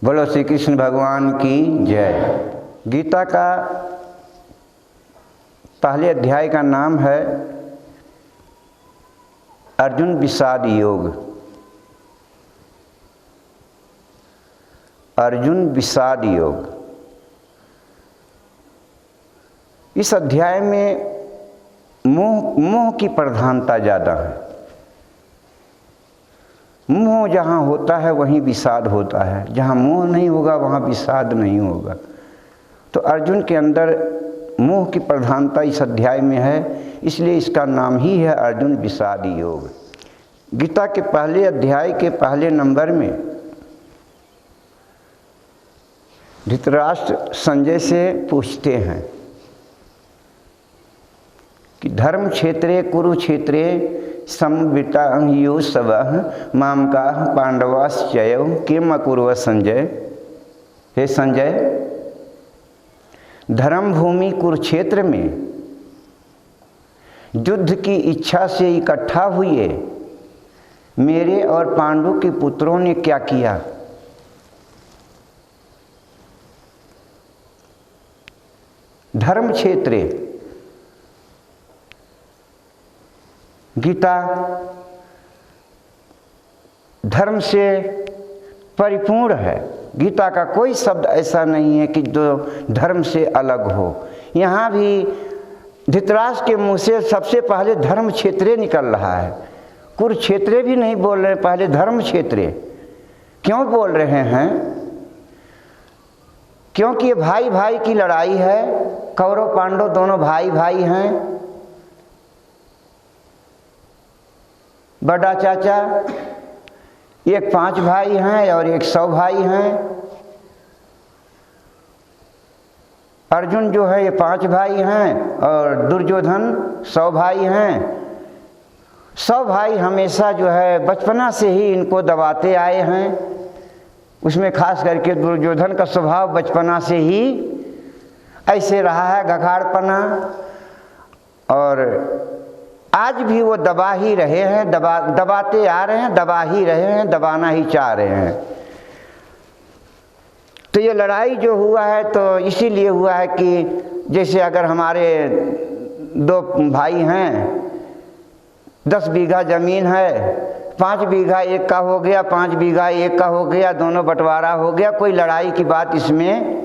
बोलो श्री कृष्ण भगवान की जय। गीता का पहले अध्याय का नाम है अर्जुन विषाद योग। अर्जुन विषाद योग। इस अध्याय में मोह की प्रधानता ज़्यादा है। मोह जहाँ होता है वहीं विषाद होता है, जहाँ मोह नहीं होगा वहाँ विषाद नहीं होगा। तो अर्जुन के अंदर मोह की प्रधानता इस अध्याय में है, इसलिए इसका नाम ही है अर्जुन विषाद योग। गीता के पहले अध्याय के पहले नंबर में धृतराष्ट्र संजय से पूछते हैं कि धर्म क्षेत्रे कुरुक्षेत्रे समविता योत्सव मामका पांडवाश्चय किम अकुर्व संजय। हे संजय, धर्म भूमि कुरुक्षेत्र में युद्ध की इच्छा से इकट्ठा हुए मेरे और पांडु के पुत्रों ने क्या किया। धर्म क्षेत्रे, गीता धर्म से परिपूर्ण है। गीता का कोई शब्द ऐसा नहीं है कि जो धर्म से अलग हो। यहाँ भी धृतराष्ट्र के मुँह से सबसे पहले धर्म क्षेत्रे निकल रहा है, कुरुक्षेत्रे भी नहीं बोल रहे, पहले धर्म क्षेत्रे। क्यों बोल रहे हैं? क्योंकि ये भाई भाई की लड़ाई है। कौरव पांडव दोनों भाई भाई हैं। बड़ा चाचा एक 5 भाई हैं और एक 100 भाई हैं। अर्जुन जो है ये 5 भाई हैं और दुर्योधन 100 भाई हैं। 100 भाई हमेशा जो है बचपना से ही इनको दबाते आए हैं। उसमें खास करके दुर्योधन का स्वभाव बचपना से ही ऐसे रहा है, गखाड़पना, और आज भी वो दबा ही रहे हैं, दबाते आ रहे हैं, दबा ही रहे हैं, दबाना ही चाह रहे हैं। तो ये लड़ाई जो हुआ है तो इसीलिए हुआ है कि जैसे अगर हमारे 2 भाई हैं, 10 बीघा ज़मीन है, 5 बीघा एक का हो गया, 5 बीघा एक का हो गया, दोनों बंटवारा हो गया, कोई लड़ाई की बात इसमें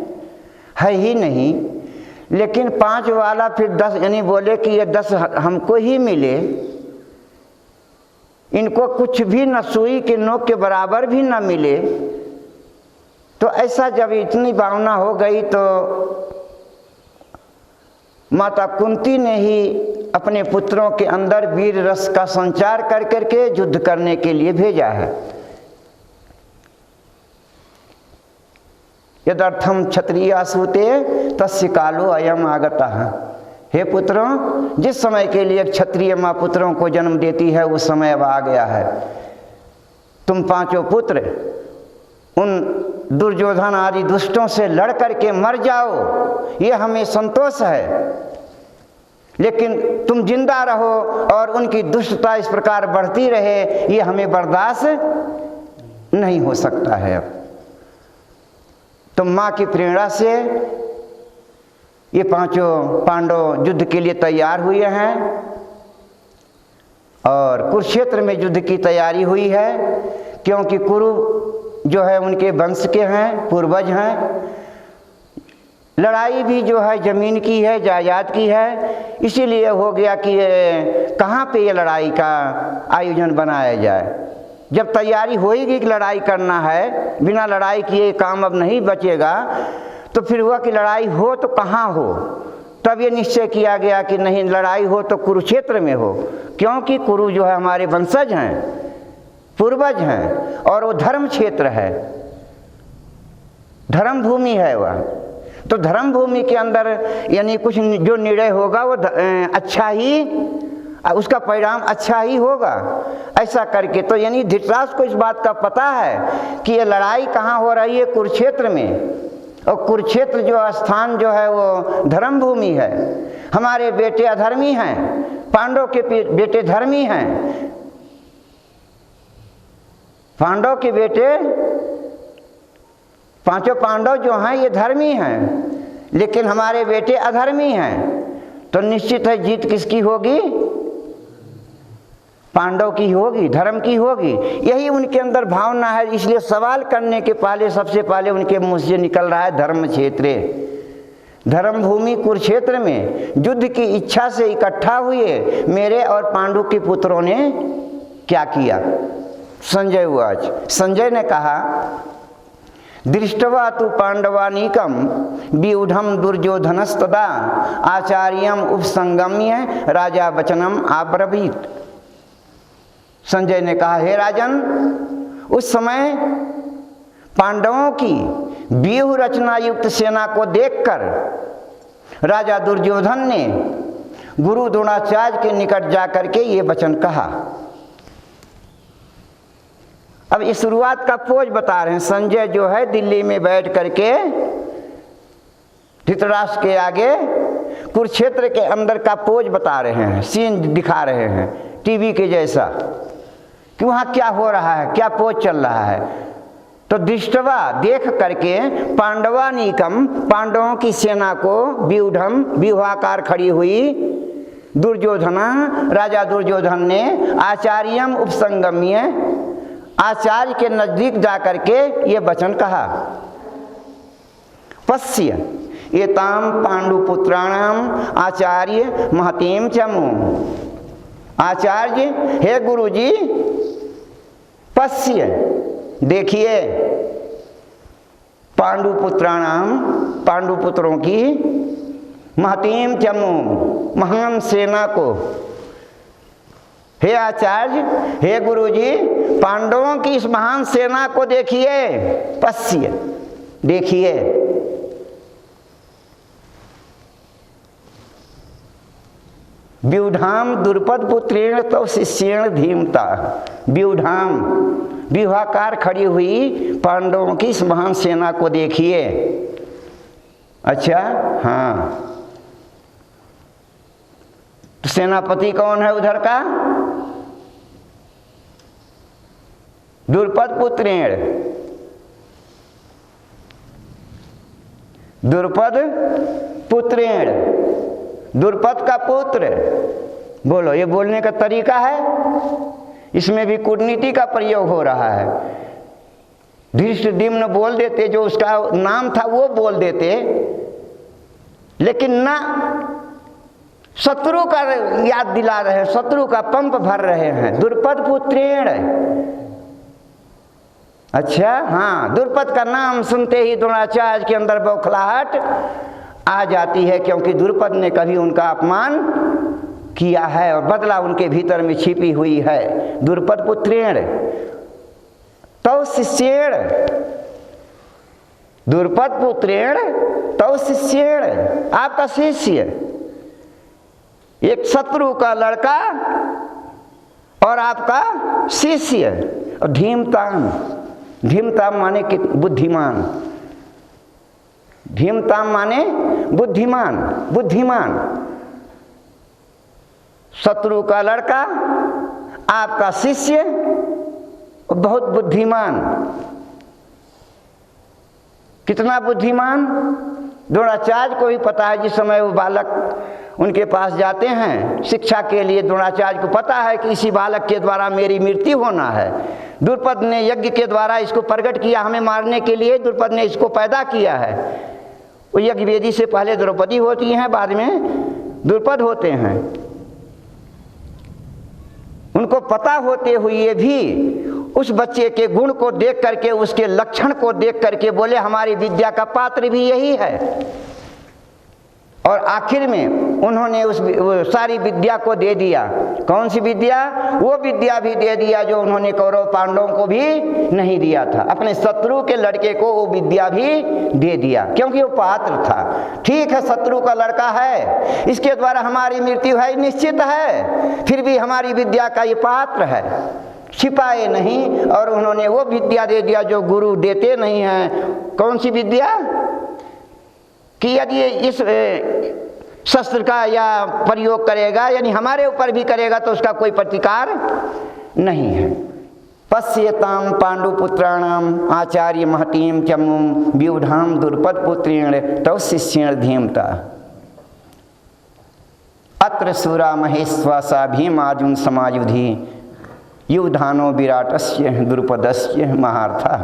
है ही नहीं। लेकिन 5 वाला फिर 10 यानी बोले कि ये 10 हमको ही मिले, इनको कुछ भी न सुई के नोक के बराबर भी न मिले। तो ऐसा जब इतनी भावना हो गई तो माता कुंती ने ही अपने पुत्रों के अंदर वीर रस का संचार कर करके युद्ध करने के लिए भेजा है। यदर्थम क्षत्रिय सूते तस्य कालो अयम आगतः। हे पुत्रों, जिस समय के लिए क्षत्रिय माँ पुत्रों को जन्म देती है उस समय अब आ गया है। तुम 5 पुत्र उन दुर्योधन आदि दुष्टों से लड़ करके मर जाओ, ये हमें संतोष है। लेकिन तुम जिंदा रहो और उनकी दुष्टता इस प्रकार बढ़ती रहे, ये हमें बर्दाश्त नहीं हो सकता है। अब तो माँ की प्रेरणा से ये 5 पांडव युद्ध के लिए तैयार हुए हैं और कुरुक्षेत्र में युद्ध की तैयारी हुई है। क्योंकि कुरु जो है उनके वंश के हैं, पूर्वज हैं। लड़ाई भी जो है ज़मीन की है, जायदाद की है। इसीलिए हो गया कि कहाँ पे ये लड़ाई का आयोजन बनाया जाए। जब तैयारी होएगी कि लड़ाई करना है, बिना लड़ाई किए काम अब नहीं बचेगा, तो फिर हुआ कि लड़ाई हो तो कहाँ हो। तब ये निश्चय किया गया कि नहीं, लड़ाई हो तो कुरुक्षेत्र में हो, क्योंकि कुरु जो है हमारे वंशज हैं, पूर्वज हैं, और वो धर्म क्षेत्र है, धर्म भूमि है वह। तो धर्म भूमि के अंदर यानी कुछ जो निर्णय होगा वो अच्छा ही, उसका परिणाम अच्छा ही होगा। ऐसा करके तो यानी धृतराष्ट्र को इस बात का पता है कि ये लड़ाई कहाँ हो रही है, कुरुक्षेत्र में। और कुरुक्षेत्र जो स्थान जो है वो धर्म भूमि है। हमारे बेटे अधर्मी हैं, पांडव के बेटे धर्मी हैं। पांडव के बेटे पांचों पांडव जो हैं ये धर्मी हैं, लेकिन हमारे बेटे अधर्मी हैं, तो निश्चित है जीत किसकी होगी? पांडव की होगी, धर्म की होगी। यही उनके अंदर भावना है। इसलिए सवाल करने के पहले सबसे पहले उनके मुंह से निकल रहा है धर्म क्षेत्रे। धर्म भूमि कुरुक्षेत्र में युद्ध की इच्छा से इकट्ठा हुए मेरे और पांडु के पुत्रों ने क्या किया? संजय उवाच, संजय ने कहा, दृष्टवा तु पांडवानीकम व्यूढ़म दुर्योधनस्तदा आचार्यम उपसंगम्य राजा वचनम आब्रवीत। संजय ने कहा, हे राजन, उस समय पांडवों की व्यूह रचना युक्त सेना को देखकर राजा दुर्योधन ने गुरु द्रोणाचार्य के निकट जाकर के ये वचन कहा। अब इस शुरुआत का पोज बता रहे हैं। संजय जो है दिल्ली में बैठ करके धृतराष्ट्र के आगे कुरुक्षेत्र के अंदर का पोज बता रहे हैं, सीन दिखा रहे हैं टीवी के जैसा कि वहाँ क्या हो रहा है, क्या पोज चल रहा है। तो दृष्टवा देख करके पांडवानीकम पांडवों की सेना को व्यूढ़म व्यूहाकार खड़ी हुई दुर्योधना राजा दुर्योधन ने आचार्यम उपसंगम्य आचार्य के नजदीक जाकर के ये वचन कहा, पश्य एताम पांडुपुत्राणाम आचार्य महतीम चमु। आचार्य, हे गुरुजी, पश्य देखिए, पांडुपुत्राणाम पांडुपुत्रों की महतीम चमु महान सेना को। हे आचार्य, हे गुरुजी, पांडवों की इस महान सेना को देखिए, पश्य देखिए। व्यूढ़ाम द्रुपद पुत्रेण तो शिष्येण धीमता। व्यूढ़ाम व्यूहाकार खड़ी हुई पांडवों की इस महान सेना को देखिए। अच्छा, हाँ, तो सेनापति कौन है उधर का? द्रुपद पुत्रेण, द्रुपद पुत्रेण, द्रुपद का पुत्र। बोलो, ये बोलने का तरीका है, इसमें भी कूटनीति का प्रयोग हो रहा है। धृष्टद्युम्न बोल देते, जो उसका नाम था वो बोल देते, लेकिन ना शत्रु का याद दिला रहे, शत्रु का पंप भर रहे हैं। द्रुपद पुत्रेण, अच्छा, हाँ, द्रुपद का नाम सुनते ही द्रोणाचार्य के अंदर बौखलाहट आ जाती है, क्योंकि द्रुपद ने कभी उनका अपमान किया है और बदला उनके भीतर में छिपी हुई है। द्रुपद पुत्रेण तौ शिष्येण, द्रुपद पुत्रेण तौ शिष्येण, आपका शिष्य, एक शत्रु का लड़का और आपका शिष्य। और धीमताम, धीमताम माने कि बुद्धिमान, धीमताम माने बुद्धिमान, बुद्धिमान। शत्रु का लड़का, आपका शिष्य, बहुत बुद्धिमान। कितना बुद्धिमान? द्रोणाचार्य को भी पता है। जिस समय वो बालक उनके पास जाते हैं शिक्षा के लिए, द्रोणाचार्य को पता है कि इसी बालक के द्वारा मेरी मृत्यु होना है। द्रुपद ने यज्ञ के द्वारा इसको प्रकट किया, हमें मारने के लिए द्रुपद ने इसको पैदा किया है। वो यज्ञ वेदी से पहले द्रौपदी होती हैं, बाद में द्रुपद होते हैं। उनको पता होते हुए भी उस बच्चे के गुण को देख करके, उसके लक्षण को देख करके बोले हमारी विद्या का पात्र भी यही है। और आखिर में उन्होंने उस सारी विद्या को दे दिया। कौन सी विद्या? वो विद्या भी दे दिया जो उन्होंने कौरव पांडवों को भी नहीं दिया था। अपने शत्रु के लड़के को वो विद्या भी दे दिया, क्योंकि वो पात्र था। ठीक है, शत्रु का लड़का है, इसके द्वारा हमारी मृत्यु है निश्चित है, फिर भी हमारी विद्या का ये पात्र है, छिपाए नहीं। और उन्होंने वो विद्या दे दिया जो गुरु देते नहीं हैं। कौन सी विद्या? कि यदि इस शस्त्र का या प्रयोग करेगा, यानी हमारे ऊपर भी करेगा, तो उसका कोई प्रतिकार नहीं है। पश्येतां पांडुपुत्राणाम आचार्य महतीम चमुम व्यूढ़ाम दुर्पद पुत्रेण तव शिष्येण धीमता। अत्र सूरा महेश्वासा भीमार्जुन समायुधि युधानो विराटस्य द्रुपदस्य महार्था।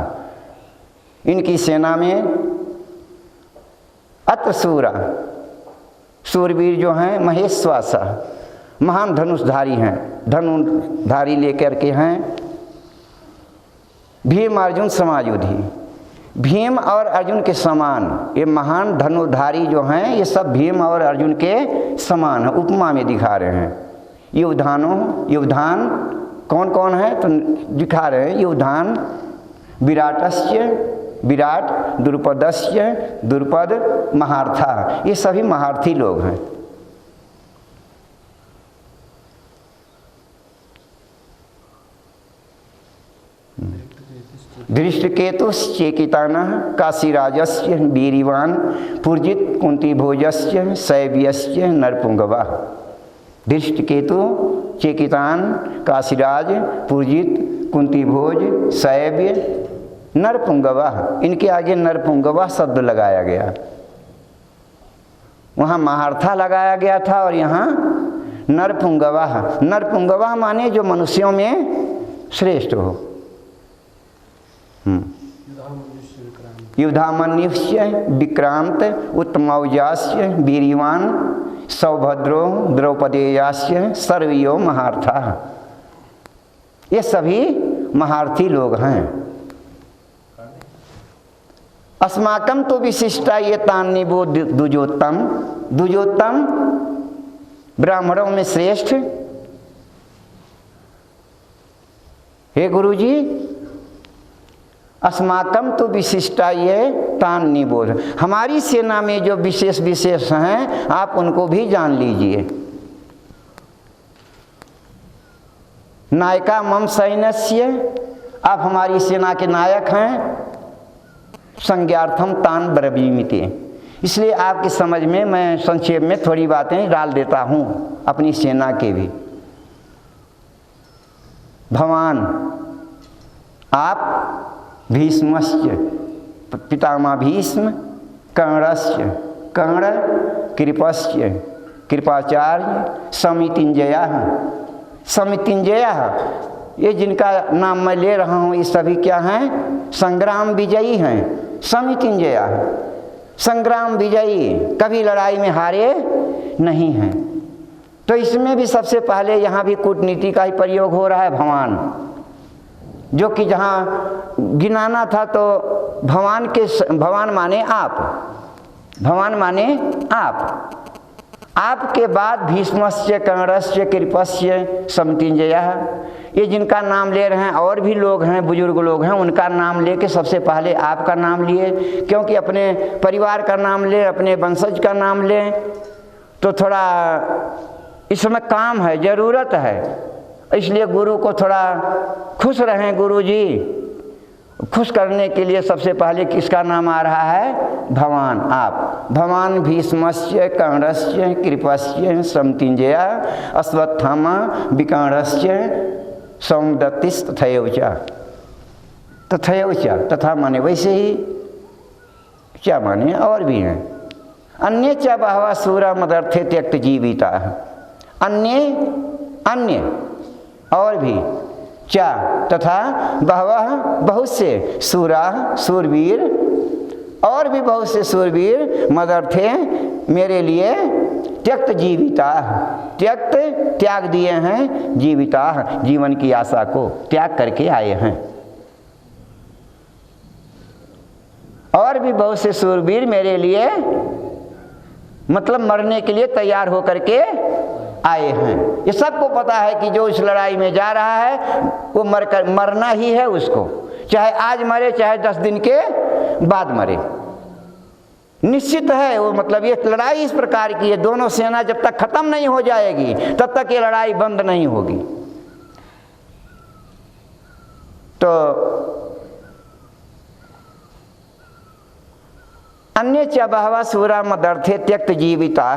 इनकी सेना में अत्र सूरा सूरवीर जो हैं महेश्वासा महान धनुषधारी हैं, धनुधारी लेकर के हैं। भीम अर्जुन समायुधि, भीम और अर्जुन के समान ये महान धनुधारी जो हैं ये सब भीम और अर्जुन के समान है, उपमा में दिखा रहे हैं। युधानो, युधान कौन कौन है तो दिखा रहे हैं। युधान विराटस्य, विराट, द्रुपदस्य, द्रुपद, महार्था, ये सभी महारथी लोग हैं। धृष्टकेतुश्चेकितानः काशीराजस्य वीरिवान् पुर्जित कुंतीभोजस्य शैव्यस्य नरपुंगवा। धृष्टकेतु, चेकितान, काशीराज, पुर्जित, कुंतीभोज, शैव्य, नरपुंगवा, इनके आगे नरपुंगवा शब्द लगाया गया। वहाँ महार्था लगाया गया था और यहाँ नरपुंगवा। नरपुंगवा माने जो मनुष्यों में श्रेष्ठ हो। युधामन्युष्य विक्रांत उत्तमौजास्य वीरिवान सौभद्रो द्रौपदेयास्य सर्वयो महार्था। ये सभी महारथी लोग हैं। अस्माकं तो विशिष्टा ये तान्निबो द्विजोत्तम, द्विजोत्तम ब्राह्मणों में श्रेष्ठ। हे गुरुजी, अस्माकं तो विशिष्टा ये तान निबोध, हमारी सेना में जो विशेष विशेष हैं आप उनको भी जान लीजिए। नायका मम सैन्यस्य, आप हमारी सेना के नायक हैं। संज्ञार्थम तान ब्रवीमिते, इसलिए आपकी समझ में मैं संक्षेप में थोड़ी बातें डाल देता हूँ अपनी सेना के भी। भवान, आप भीष्मस्य पितामह भीष्म, कर्णस्य कर्ण, कृपस्य कृपाचार्य, समितिंजयः समितिंजयः, ये जिनका नाम मैं ले रहा हूँ ये सभी क्या हैं? संग्राम विजयी हैं। समितिंजयः संग्राम विजयी, कभी लड़ाई में हारे नहीं हैं। तो इसमें भी सबसे पहले यहाँ भी कूटनीति का ही प्रयोग हो रहा है। भवान, जो कि जहाँ गिनाना था तो भवान के, भवान माने आप, भवान माने आप, आपके बाद भीष्मस्य कर्णस्य कृपस्य समितिंजयः, ये जिनका नाम ले रहे हैं और भी लोग हैं, बुजुर्ग लोग हैं, उनका नाम लेके सबसे पहले आपका नाम लिए, क्योंकि अपने परिवार का नाम ले, अपने वंशज का नाम ले तो थोड़ा इस समय काम है, ज़रूरत है, इसलिए गुरु को थोड़ा खुश रहें। गुरु जी खुश करने के लिए सबसे पहले किसका नाम आ रहा है? भवान, आप। भवान भीष्मस्य कर्णस्य कृपस्य समितिंजयः अश्वत्थामा विकर्णस्य सौमदत्तिस् तथैव च। तथैव च, तथा माने वैसे ही, क्या माने और भी हैं। अन्य च बहवः शूरा मदर्थे त्यक्त जीविता, अन्य अन्य और भी, चा तथा बहवः बहुत से, शूरा शूरवीर, और भी बहुत से शूरवीर, मदर्थे मेरे लिए, त्यक्त जीविता, त्यक्त त्याग दिए हैं, जीविता जीवन की आशा को त्याग करके आए हैं। और भी बहुत से शूरवीर मेरे लिए मतलब मरने के लिए तैयार होकर के आए हैं। ये सबको पता है कि जो इस लड़ाई में जा रहा है वो मरना ही है उसको, चाहे आज मरे चाहे 10 दिन के बाद मरे, निश्चित है वो। मतलब ये लड़ाई इस प्रकार की है, दोनों सेना जब तक खत्म नहीं हो जाएगी तब तक ये लड़ाई बंद नहीं होगी। तो अन्य च बहवः शूरा मदर्थे त्यक्त जीविता,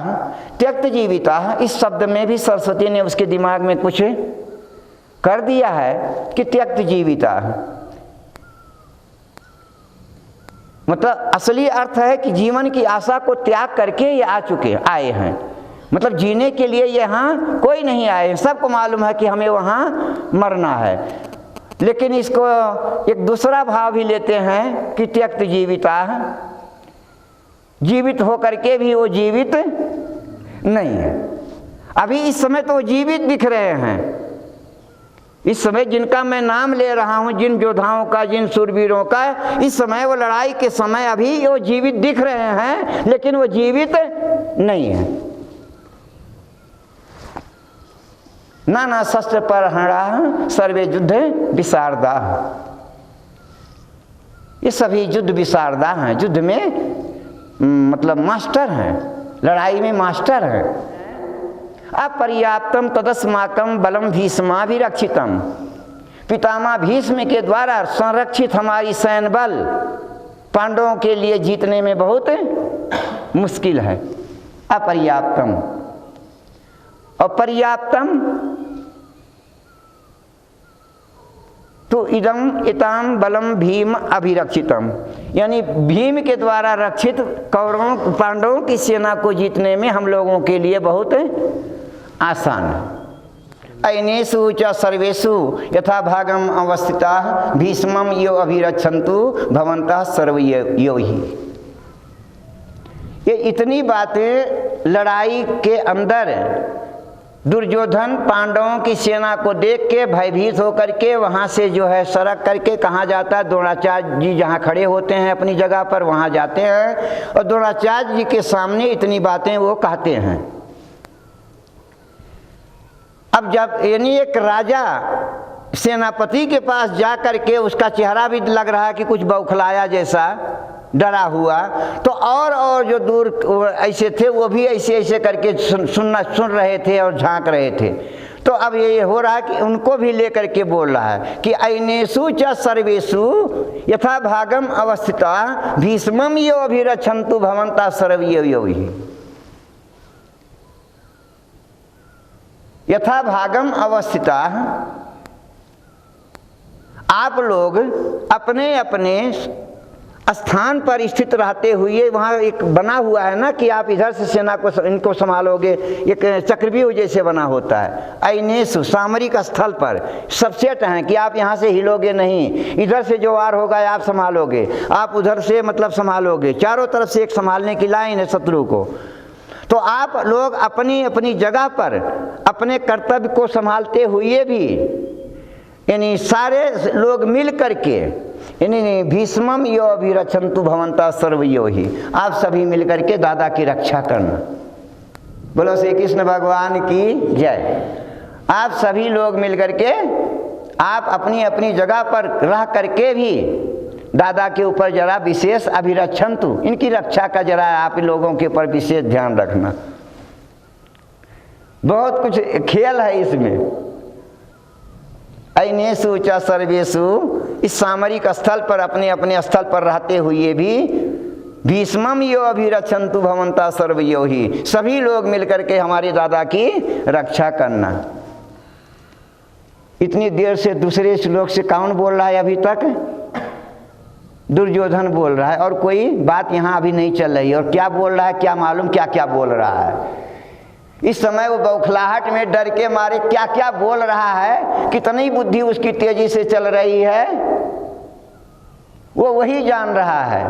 त्यक्त जीविता, इस शब्द में भी सरस्वती ने उसके दिमाग में कुछ कर दिया है कि त्यक्त जीविता, मतलब असली अर्थ है कि जीवन की आशा को त्याग करके ये आए हैं। मतलब जीने के लिए यहाँ कोई नहीं आए, सबको मालूम है कि हमें वहाँ मरना है, लेकिन इसको एक दूसरा भाव भी लेते हैं कि त्यक्त जीविता, जीवित होकर के भी वो जीवित नहीं है। अभी इस समय तो वो जीवित दिख रहे हैं, इस समय जिनका मैं नाम ले रहा हूँ, जिन योद्धाओं का, जिन सूरवीरों का, इस समय वो लड़ाई के समय अभी वो जीवित दिख रहे हैं, लेकिन वो जीवित नहीं है। नाना शस्त्र पर हरा सर्वे युद्ध विशारदा, ये सभी युद्ध विशारदा हैं, युद्ध में मतलब मास्टर हैं, लड़ाई में मास्टर हैं। अपर्याप्तम तदस्माकम बलम भीष्माभिरक्षितम, पितामह भीष्म के द्वारा संरक्षित हमारी सैन्य बल पांडवों के लिए जीतने में बहुत मुश्किल है। अपर्याप्तम और पर्याप्तम तो इदम इताम बलम भीम अभिरक्षितम, यानी भीम के द्वारा रक्षित कौरवों पांडवों की सेना को जीतने में हम लोगों के लिए बहुत आसान है। अनेषु च सर्वेषु यथा भागम अवस्थिताः भीष्मं यो अभिरक्षन्तु भवन्तः सर्वयो हि। ये इतनी बातें लड़ाई के अंदर दुर्योधन पांडवों की सेना को देख के भयभीत होकर के वहाँ से जो है सरक करके कहाँ जाता है, द्रोणाचार्य जी जहाँ खड़े होते हैं अपनी जगह पर वहाँ जाते हैं और द्रोणाचार्य जी के सामने इतनी बातें वो कहते हैं। अब जब यानी एक राजा सेनापति के पास जा कर के उसका चेहरा भी लग रहा है कि कुछ बौखलाया जैसा, डरा हुआ, तो और जो दूर ऐसे थे वो भी ऐसे करके सुन रहे थे और झांक रहे थे। तो अब ये हो रहा है कि उनको भी लेकर के बोल रहा है कि अनेषु च सर्वेषु यथा भागम अवस्थिता भीष्मं यो अभिरक्षन्तु भवन्तः सर्वयो हि। यथा भागम अवस्थिता, आप लोग अपने अपने स्थान पर स्थित रहते हुए, वहाँ एक बना हुआ है ना कि आप इधर से सेना को इनको संभालोगे, एक चक्रव्यूह जैसे बना होता है। अनेषु सामरिक स्थल पर सब सेट हैं कि आप यहाँ से हिलोगे नहीं, इधर से जो वार होगा आप संभालोगे, आप उधर से मतलब संभालोगे, चारों तरफ से एक संभालने की लाइन है शत्रु को। तो आप लोग अपनी अपनी जगह पर अपने कर्तव्य को संभालते हुए भी, यानी सारे लोग मिल करके, यानी भीष्मं यो अभिरक्षन्तु भवन्तः सर्वयो हि, आप सभी मिल करके दादा की रक्षा करना। बोलो श्री कृष्ण भगवान की जय। आप सभी लोग मिल करके आप अपनी अपनी जगह पर रह करके भी दादा के ऊपर जरा विशेष अभिरक्षन्तु, इनकी रक्षा का जरा आप लोगों के ऊपर विशेष ध्यान रखना। बहुत कुछ खेल है इसमें। अनेषु च सर्वेषु, इस सामरिक स्थल पर अपने अपने स्थल पर रहते हुए भी भीष्मं यो अभिरक्षन्तु भवन्तः सर्वयो हि, सभी लोग मिलकर के हमारे दादा की रक्षा करना। इतनी देर से दूसरे श्लोक से कौन बोल रहा है अभी तक? दुर्योधन बोल रहा है, और कोई बात यहाँ अभी नहीं चल रही। और क्या बोल रहा है क्या मालूम, क्या क्या बोल रहा है। इस समय वो बौखलाहट में डर के मारे क्या क्या बोल रहा है, कितनी बुद्धि उसकी तेजी से चल रही है, वो वही जान रहा है।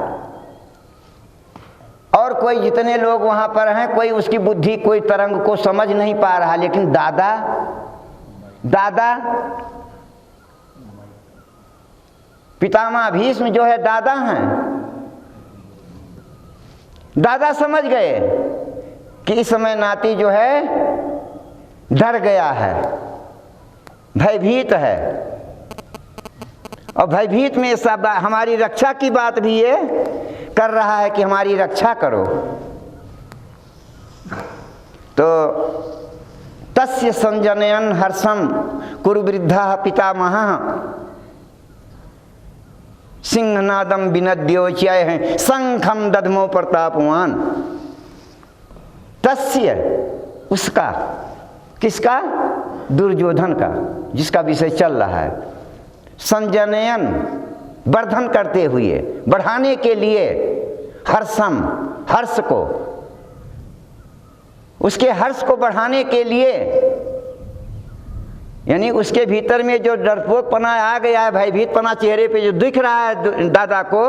और कोई जितने लोग वहाँ पर हैं, कोई उसकी बुद्धि कोई तरंग को समझ नहीं पा रहा। लेकिन दादा पितामह भीष्म जो है दादा हैं, दादा समझ गए कि इस समय नाती जो है डर गया है, भयभीत है। और भयभीत में सब हमारी रक्षा की बात भी ये कर रहा है कि हमारी रक्षा करो। तो तस्य संजनयन हर्षम कुरु वृद्धा पितामहः सिंहनादम विनद्योच्य है शंखम दधमो प्रतापवान। तस्य उसका, किसका? दुर्योधन का, जिसका विषय चल रहा है, संजनयन वर्धन करते हुए, बढ़ाने के लिए, हर्षम हर्ष को, उसके हर्ष को बढ़ाने के लिए, यानी उसके भीतर में जो डरपोकपना आ गया है, भयभीतपना चेहरे पे जो दिख रहा है दादा को,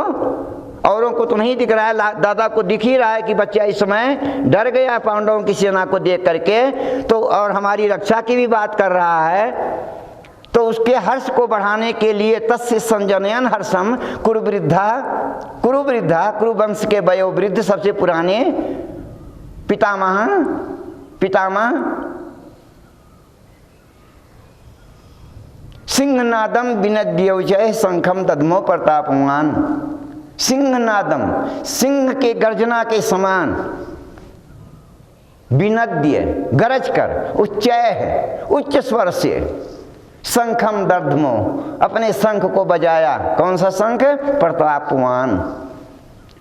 औरों को तो नहीं दिख रहा है, दादा को दिख ही रहा है कि बच्चा इस समय डर गया पांडवों की सेना को देख करके, तो और हमारी रक्षा की भी बात कर रहा है, तो उसके हर्ष को बढ़ाने के लिए तस्य संजनयन हर्षम कुरुवृद्धा, कुरुवंश के वयोवृद्ध सबसे पुराने पितामह सिंहनादम विनद्यौजय शंखम दद्मो प्रतापवान। सिंहनादम, सिंह के गर्जना के समान, विनद्य गरज कर, उच्चय है, उच्च स्वर से, शंखम दद्मो, अपने शंख को बजाया। कौन सा शंख? प्रतापवान,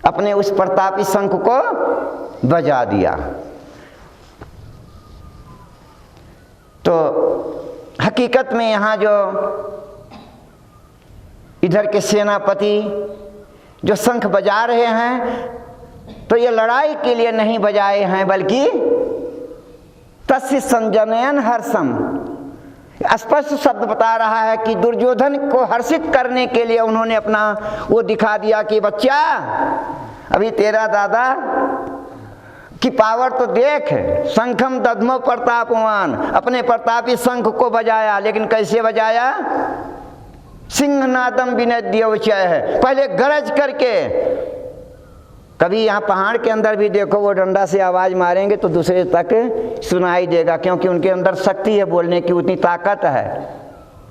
अपने उस प्रतापी शंख को बजा दिया। तो हकीकत में यहाँ जो इधर के सेनापति जो शंख बजा रहे हैं, तो ये लड़ाई के लिए नहीं बजाए हैं, बल्कि तस्य संजनयन हर्षम, स्पष्ट शब्द बता रहा है कि दुर्योधन को हर्षित करने के लिए उन्होंने अपना वो दिखा दिया कि बच्चा अभी तेरा दादा की पावर तो देख, शंखम दद्मो प्रतापवान, अपने प्रतापी शंख को बजाया। लेकिन कैसे बजाया? सिंहनादम विनद्यौचय है, पहले गरज करके। कभी यहाँ पहाड़ के अंदर भी देखो, वो डंडा से आवाज़ मारेंगे तो दूसरे तक सुनाई देगा, क्योंकि उनके अंदर शक्ति है, बोलने की उतनी ताकत है,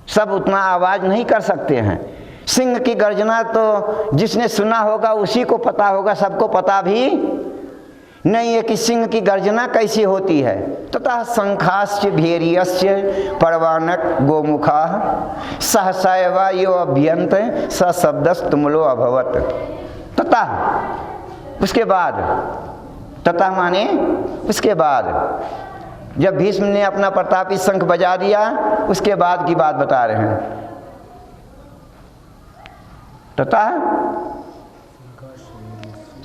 सब उतना आवाज़ नहीं कर सकते हैं। सिंह की गर्जना तो जिसने सुना होगा उसी को पता होगा, सबको पता भी नहीं है कि सिंह की गर्जना कैसी होती है। तथा शंखाश्च भैर्यश्च पर्वाणक गोमुखा सहसैवा यो अभ्यंत स शब्दस्तुमलो अभवत। तथा उसके बाद, तथा माने उसके बाद, जब भीष्म ने अपना प्रतापी शंख बजा दिया, उसके बाद की बात बता रहे हैं। तथा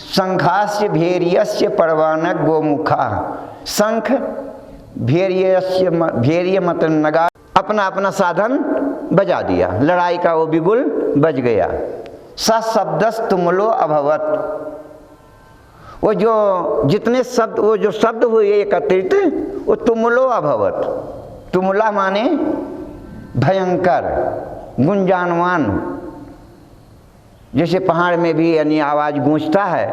शंखास्य भैर्यस्य पर्वाणक गोमुखा, शंख भैर्य मत नगार, अपना अपना साधन बजा दिया, लड़ाई का वो बिगुल बज गया। सशब्दस्तुमलो अभवत, वो जो जितने शब्द, वो जो शब्द हुए एकत्रित, वो तुमलो अभवत। तुमला माने भयंकर, गुंजानवान, जैसे पहाड़ में भी यानी आवाज़ गूंजता है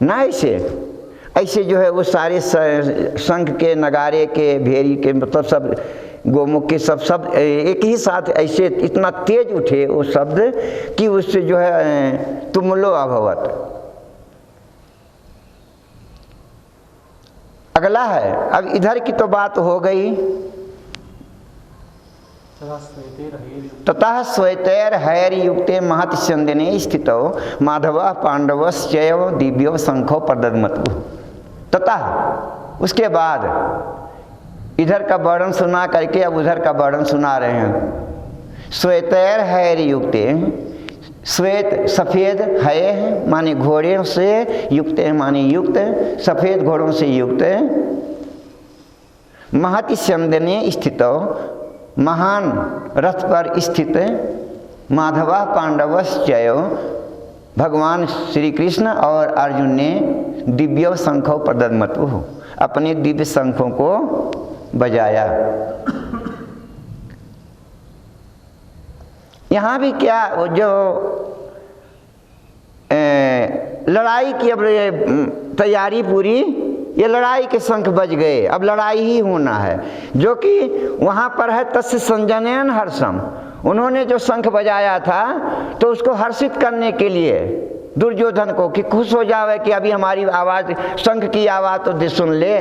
ना, ऐसे जो है वो सारे शंख के, नगारे के, भेरी के, मतलब सब गोमुख के सब शब्द एक ही साथ ऐसे इतना तेज उठे वो शब्द कि उससे जो है तुमलो अभवत। अगला है, अब इधर की तो बात हो गई। ततः श्वेतैर हैर्युक्ते महत्स्यन्दने स्थितो माधव पांडवश्चैव दिव्यो शंखो प्रदद्मतु। ततः उसके बाद इधर का वर्णन सुना करके अब उधर का वर्णन सुना रहे हैं। श्वेतैर हैर्युक्ते, श्वेत सफ़ेद, है माने घोड़े से, युक्त माने युक्त, सफ़ेद घोड़ों से युक्त, महत्स्यन्दने स्थितो, महान रथ पर स्थित, माधवा पांडवश्चयो, भगवान श्री कृष्ण और अर्जुन ने दिव्य शंखों प्रदद्मतु, अपने दिव्य शंखों को बजाया। यहाँ भी क्या, जो लड़ाई की अब तैयारी पूरी, ये लड़ाई के शंख बज गए, अब लड़ाई ही होना है, जो कि वहाँ पर है तस्य संजनयन हर्षम। उन्होंने जो शंख बजाया था तो उसको हर्षित करने के लिए दुर्योधन को, कि खुश हो जावे कि अभी हमारी आवाज़, शंख की आवाज़ तो सुन ले,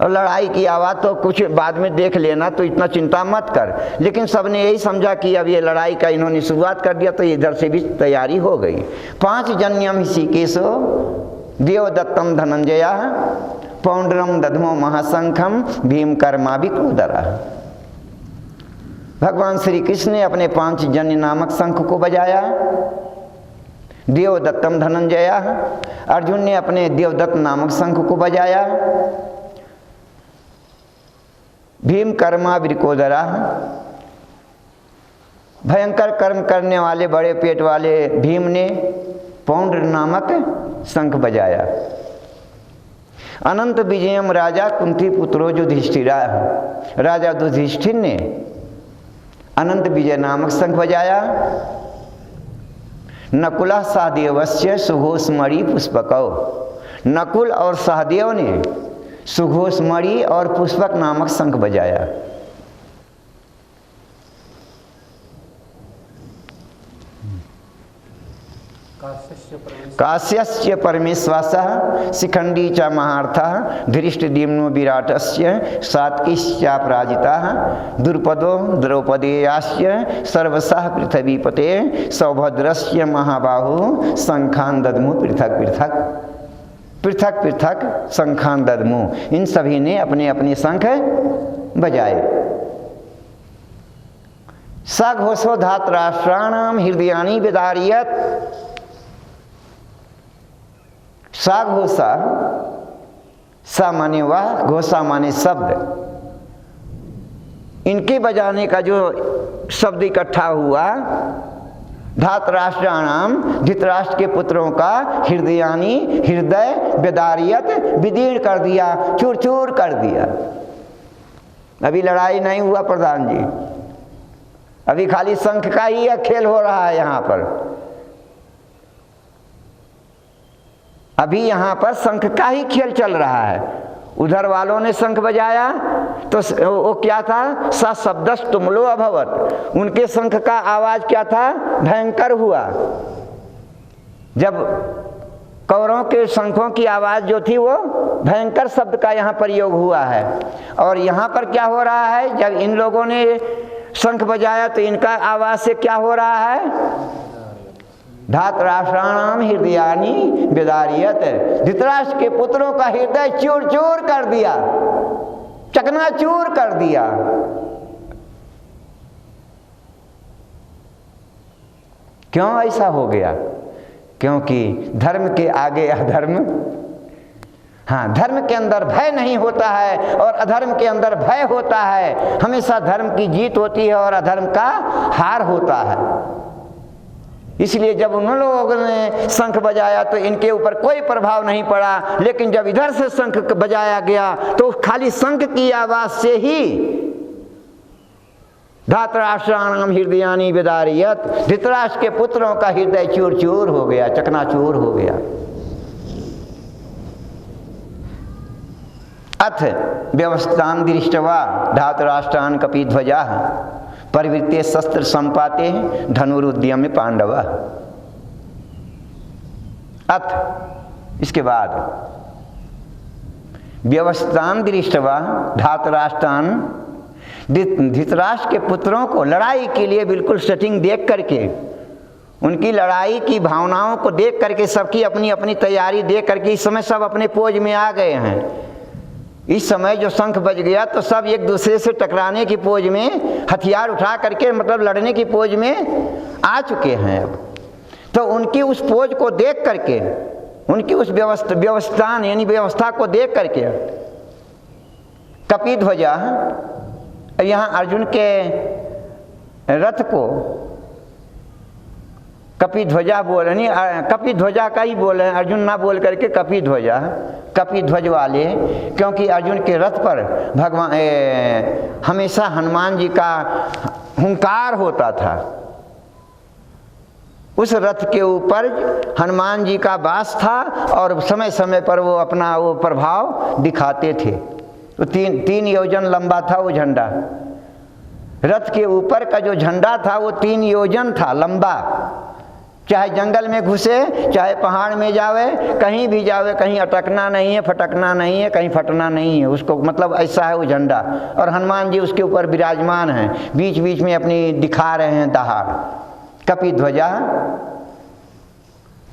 और लड़ाई की आवाज़ तो कुछ बाद में देख लेना, तो इतना चिंता मत कर। लेकिन सबने यही समझा कि अब ये लड़ाई का इन्होंने शुरुआत कर दिया, तो इधर से भी तैयारी हो गई। 5 जन्यम ऋषिकेशो देवदत्तम धनंजय पौंड्रम दधमो महाशंखम भीम कर्मा विक्रोदरा। भगवान श्री कृष्ण ने अपने पांचजन्य नामक शंख को बजाया। देवदत्तम धनंजया, अर्जुन ने अपने देवदत्त नामक शंख को बजाया। भीम कर्मा विक्रोदरा, भयंकर कर्म करने वाले बड़े पेट वाले भीम ने पौंड्र नामक शंख बजाया। अनंत विजयम राजा कुंती पुत्रो युधिष्ठिरा, राजा युधिष्ठिर ने अनंत विजय नामक शंख बजाया। नकुला सहदेवस्य सुघोषमणि पुष्पकौ, नकुल और सहदेव ने सुघोषमणि और पुष्पक नामक शंख बजाया। काश्यस्य परमेश्वासः शिखंडी च महार्थः धृष्टद्युम्नो विराटस्य सात्किश्चापराजिताः द्रुपदो द्रौपदेयास्य सर्वशः पृथ्वीपते सौभद्रस्य महाबाहु शंखान दद्मु पृथक पृथक, पृथक पृथक शंखान दद्मु। इन सभी ने अपने अपने शंख बजाए। स घोषो धातराष्ट्राणाम हृदयानि विदारियत, सा घोषा, सा माने वह, घोषा माने शब्द। इनके बजाने का जो शब्द इकट्ठा हुआ, धातराष्ट्राणाम धृतराष्ट्र के पुत्रों का हृदयानि हृदय विदारियत विदीर्ण कर दिया, चूर चूर कर दिया। अभी लड़ाई नहीं हुआ प्रधान जी, अभी खाली शंख का ही खेल हो रहा है यहाँ पर। अभी यहाँ पर शंख का ही खेल चल रहा है। उधर वालों ने शंख बजाया तो वो क्या था, सा शब्दस तुमलो अभवत, उनके शंख का आवाज क्या था, भयंकर हुआ। जब कौरवों के शंखों की आवाज जो थी वो भयंकर शब्द का यहाँ प्रयोग हुआ है। और यहाँ पर क्या हो रहा है, जब इन लोगों ने शंख बजाया तो इनका आवाज से क्या हो रहा है, धातराष्ट्राणाम हृदयानि विदारियत, धृतराष्ट्र के पुत्रों का हृदय चूर चूर कर दिया, चकनाचूर कर दिया। क्यों ऐसा हो गया, क्योंकि धर्म के आगे अधर्म, हाँ, धर्म के अंदर भय नहीं होता है और अधर्म के अंदर भय होता है। हमेशा धर्म की जीत होती है और अधर्म का हार होता है। इसलिए जब उन लोगों ने शंख बजाया तो इनके ऊपर कोई प्रभाव नहीं पड़ा, लेकिन जब इधर से शंख बजाया गया तो खाली शंख की आवाज से ही धातराष्ट्राणाम हृदयानि विदारियत, धृतराष्ट्र के पुत्रों का हृदय चूर चूर हो गया, चकनाचूर हो गया। अथ व्यवस्थान दृष्टवा धातराष्ट्रान कपिध्वजा परिवृत्ते शस्त्र संपाते धनुरुद्यम्य पांडव। अथ इसके बाद व्यवस्थान दृष्टवा धातराष्ट्रान, धृतराष्ट्र के पुत्रों को लड़ाई के लिए बिल्कुल सेटिंग देख करके, उनकी लड़ाई की भावनाओं को देख करके, सबकी अपनी अपनी तैयारी देख करके इस समय सब अपने पोज में आ गए हैं। इस समय जो शंख बज गया तो सब एक दूसरे से टकराने की पोज में, हथियार उठा करके मतलब लड़ने की पोज में आ चुके हैं। अब तो उनकी उस पोज को देख करके, उनकी उस व्यवस्थान यानी व्यवस्था को देख करके कपिध्वजा, यहाँ अर्जुन के रथ को कपिध्वजा बोल रहे, नहीं कपिध्वजा का ही बोल रहे हैं, अर्जुन ना बोल करके कपिध्वजा, कपिध्वज वाले, क्योंकि अर्जुन के रथ पर भगवान हमेशा हनुमान जी का हुंकार होता था। उस रथ के ऊपर हनुमान जी का वास था और समय समय पर वो अपना वो प्रभाव दिखाते थे। तो तीन योजन लंबा था वो झंडा, रथ के ऊपर का जो झंडा था वो 3 योजन था लंबा। चाहे जंगल में घुसे, चाहे पहाड़ में जावे, कहीं भी जावे, कहीं अटकना नहीं है, फटकना नहीं है, कहीं फटना नहीं है उसको, मतलब ऐसा है वो झंडा। और हनुमान जी उसके ऊपर विराजमान हैं, बीच बीच में अपनी दिखा रहे हैं दहाड़। कपिध्वजा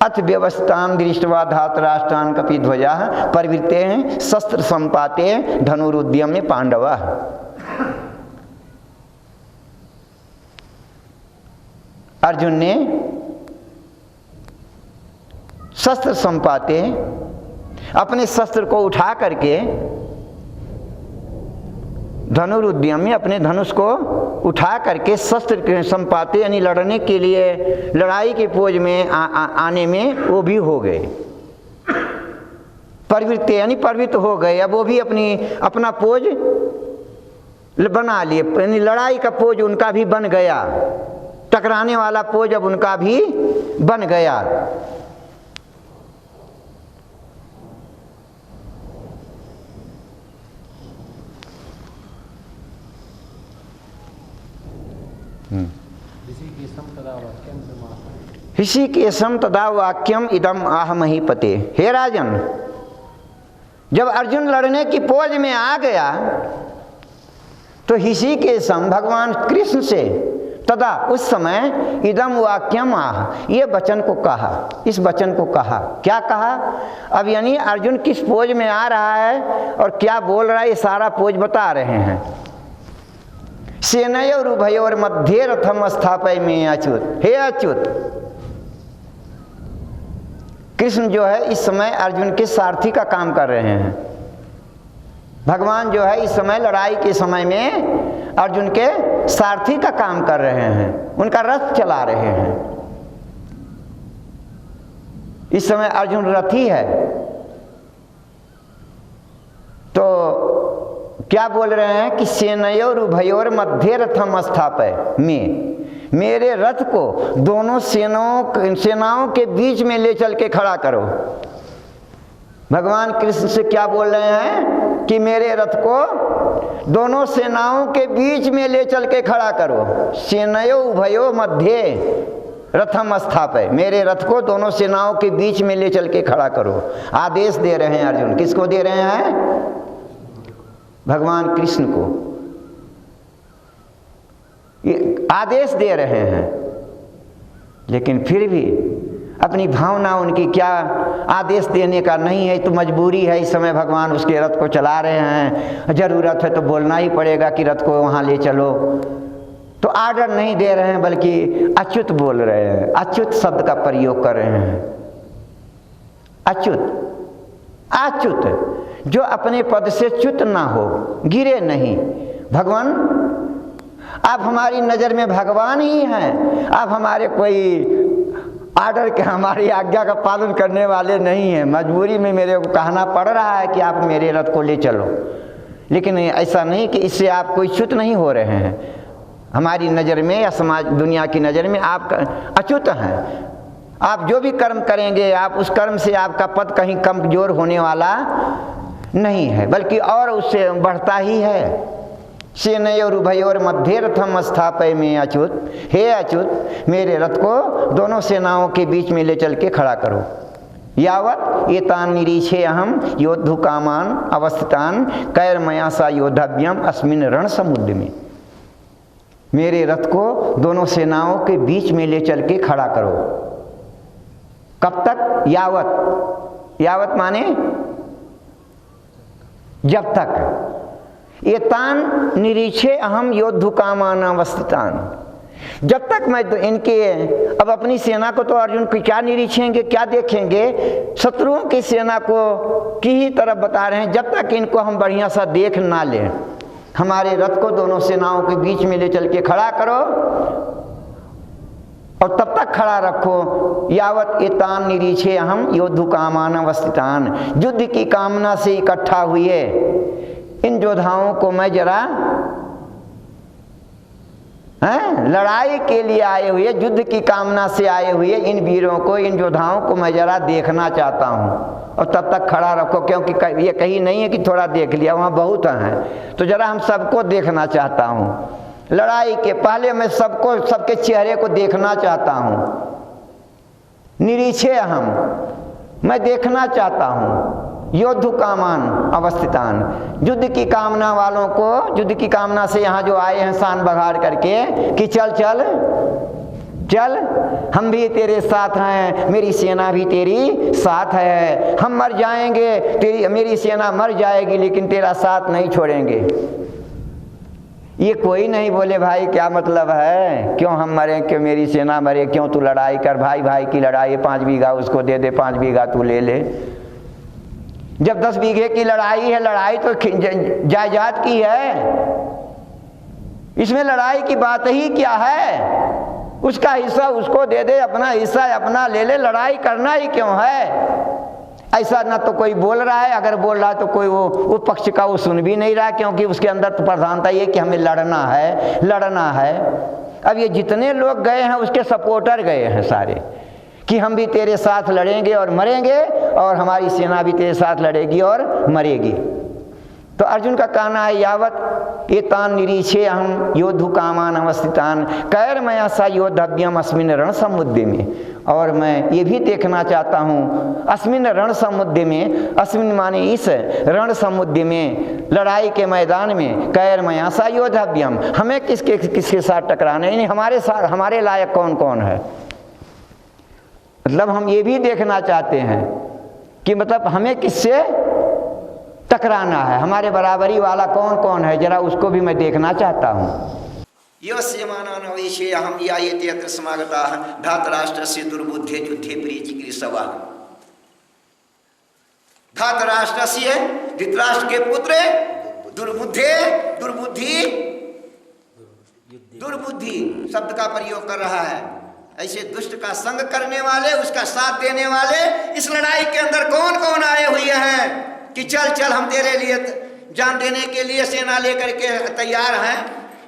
अथ व्यवस्थान दृष्टवा धातराष्ट्रान कपिध्वजा प्रवृत्ते शस्त्र संपाते धनुरुद्यम्य पांडवा। अर्जुन ने शस्त्र संपाते, अपने शस्त्र को उठा करके, धनुरुद्यम्य अपने धनुष को उठा करके शस्त्र संपाते यानी लड़ने के लिए, लड़ाई के पोज में आने में वो भी हो गए। प्रवृत्ति यानी प्रवृत्त हो गए, अब वो भी अपना पोज बना लिए, यानी लड़ाई का पोज उनका भी बन गया, टकराने वाला पोज अब उनका भी बन गया। ऋषिकेशम तदा वाक्यम इदम आह महीपते। हे राजन, जब अर्जुन लड़ने की पोज में आ गया तो ऋषिकेशम भगवान कृष्ण से तदा उस समय इदम वाक्यम आह, ये वचन को कहा, इस वचन को कहा। क्या कहा? अब यानी अर्जुन किस पोज में आ रहा है और क्या बोल रहा है, ये सारा पोज बता रहे हैं। सेनयोर उभयोर मध्ये रथम स्थापय में अच्युत। हे अच्युत, कृष्ण जो है इस समय अर्जुन के सारथी का काम कर रहे हैं। भगवान जो है इस समय लड़ाई के समय में अर्जुन के सारथी का काम कर रहे हैं, उनका रथ चला रहे हैं। इस समय अर्जुन रथी है। तो क्या बोल रहे हैं कि सेनयोर उभयोर मध्य रथम स्थापय में, मेरे रथ को दोनों सेनाओं के बीच में ले चल के खड़ा करो। भगवान कृष्ण से क्या बोल रहे हैं कि मेरे रथ को दोनों सेनाओं के बीच में ले चल के खड़ा करो। सेनयो उभयो मध्य रथम स्थापय, मेरे रथ को दोनों सेनाओं के बीच में ले चल के खड़ा करो। आदेश दे रहे हैं अर्जुन। किसको दे रहे हैं? भगवान कृष्ण को ये आदेश दे रहे हैं। लेकिन फिर भी अपनी भावना उनकी क्या आदेश देने का नहीं है, तो मजबूरी है। इस समय भगवान उसके रथ को चला रहे हैं, ज़रूरत है तो बोलना ही पड़ेगा कि रथ को वहाँ ले चलो। तो आर्डर नहीं दे रहे हैं, बल्कि अच्युत बोल रहे हैं, अच्युत शब्द का प्रयोग कर रहे हैं। अच्युत, अच्युत जो अपने पद से च्युत ना हो, गिरे नहीं। भगवान, आप हमारी नज़र में भगवान ही हैं, आप हमारे कोई आर्डर के, हमारी आज्ञा का पालन करने वाले नहीं हैं। मजबूरी में मेरे को कहना पड़ रहा है कि आप मेरे रथ को ले चलो, लेकिन ऐसा नहीं कि इससे आप कोई च्युत नहीं हो रहे हैं। हमारी नज़र में या समाज दुनिया की नज़र में आप अच्युत हैं। आप जो भी कर्म करेंगे, आप उस कर्म से आपका पद कहीं कमजोर होने वाला नहीं है, बल्कि और उससे बढ़ता ही है। सेनयोर उभयोर मध्य रथम स्थापय में अच्युत। हे अच्युत, मेरे रथ को दोनों सेनाओं के बीच में ले चल के खड़ा करो। यावत एतान निरीक्षे अहम योद्धु कामान अवस्थितान कैर्मया सा योद्धव्यम अस्मिन रण समुद्र में। मेरे रथ को दोनों सेनाओं के बीच में ले चल के खड़ा करो। कब तक? यावत, यावत माने जब तक। एतान निरीक्षे अहम योद्धु कामान अवस्थितान, जब तक मैं इनके, अब अपनी सेना को तो अर्जुन की क्या निरीक्षेंगे, क्या देखेंगे? शत्रुओं की सेना को की ही तरफ बता रहे हैं। जब तक इनको हम बढ़िया सा देख ना लें, हमारे रथ को दोनों सेनाओं के बीच में ले चल के खड़ा करो और तब तक खड़ा रखो। यावत एतान निरीक्षे अहम योद्धु कामान अवस्थितान, युद्ध की कामना से इकट्ठा हुए इन योद्धाओं को मैं जरा, लड़ाई के लिए आए हुए, युद्ध की कामना से आए हुए इन वीरों को, इन योद्धाओं को मैं जरा देखना चाहता हूँ। और तब तक खड़ा रखो, क्योंकि ये कहीं नहीं है कि थोड़ा देख लिया, वहाँ बहुत हैं, तो जरा हम सबको देखना चाहता हूँ। लड़ाई के पहले मैं सबको, सबके चेहरे को देखना चाहता हूँ। निरीक्षे अहम, मैं देखना चाहता हूँ। योद्धु कामान अवस्थितान, युद्ध की कामना वालों को, युद्ध की कामना से यहाँ जो आए हैं शान बघाड़ करके कि चल चल चल हम भी तेरे साथ हैं, मेरी सेना भी तेरी साथ है, हम मर जाएंगे, तेरी मेरी सेना मर जाएगी लेकिन तेरा साथ नहीं छोड़ेंगे। ये कोई नहीं बोले भाई क्या मतलब है, क्यों हम मरें, क्यों मेरी सेना मरे, क्यों तू लड़ाई कर, भाई भाई की लड़ाई, 5 बीघा उसको दे दे, 5 बीघा तू ले ले। जब 10 बीघे की लड़ाई है, लड़ाई तो जायदाद की है, इसमें लड़ाई की बात ही क्या है, उसका हिस्सा उसको दे दे, अपना हिस्सा अपना ले ले, लड़ाई करना ही क्यों है। ऐसा ना तो कोई बोल रहा है, अगर बोल रहा है तो कोई वो पक्ष का वो सुन भी नहीं रहा, क्योंकि उसके अंदर तो प्रधानता ये कि हमें लड़ना है, लड़ना है। अब ये जितने लोग गए हैं उसके सपोर्टर गए हैं सारे, कि हम भी तेरे साथ लड़ेंगे और मरेंगे, और हमारी सेना भी तेरे साथ लड़ेगी और मरेगी। तो अर्जुन का कहना है यावत एतान निरीक्षे अहम योद्धु कामान अवस्थितान कैर्मया सा योद्धव्यम अस्मिन रण समुद्र में। और मैं ये भी देखना चाहता हूँ अस्मिन रण समुद्र में, अस्मिन माने इस रण समुद्र में, लड़ाई के मैदान में, कैर्मया सा योद्धव्यम, हमें किसके साथ टकराना, यानी हमारे साथ हमारे लायक कौन कौन है। मतलब हम ये भी देखना चाहते हैं कि मतलब हमें किससे टकराना है, हमारे बराबरी वाला कौन कौन है, जरा उसको भी मैं देखना चाहता हूँ। यस्यमानानवेशे अहम यायेते अत्र समागताः धातराष्ट्रस्य दुर्बुद्धे युद्धे प्रीचिकीर्षवः। धातराष्ट्रस्य धृतराष्ट्र के पुत्र दुर्बुद्धे, दुर्बुद्धि शब्द का प्रयोग कर रहा है। ऐसे दुष्ट का संग करने वाले, उसका साथ देने वाले इस लड़ाई के अंदर कौन कौन आए हुए हैं कि चल चल हम तेरे लिए जान देने के लिए सेना लेकर के तैयार हैं,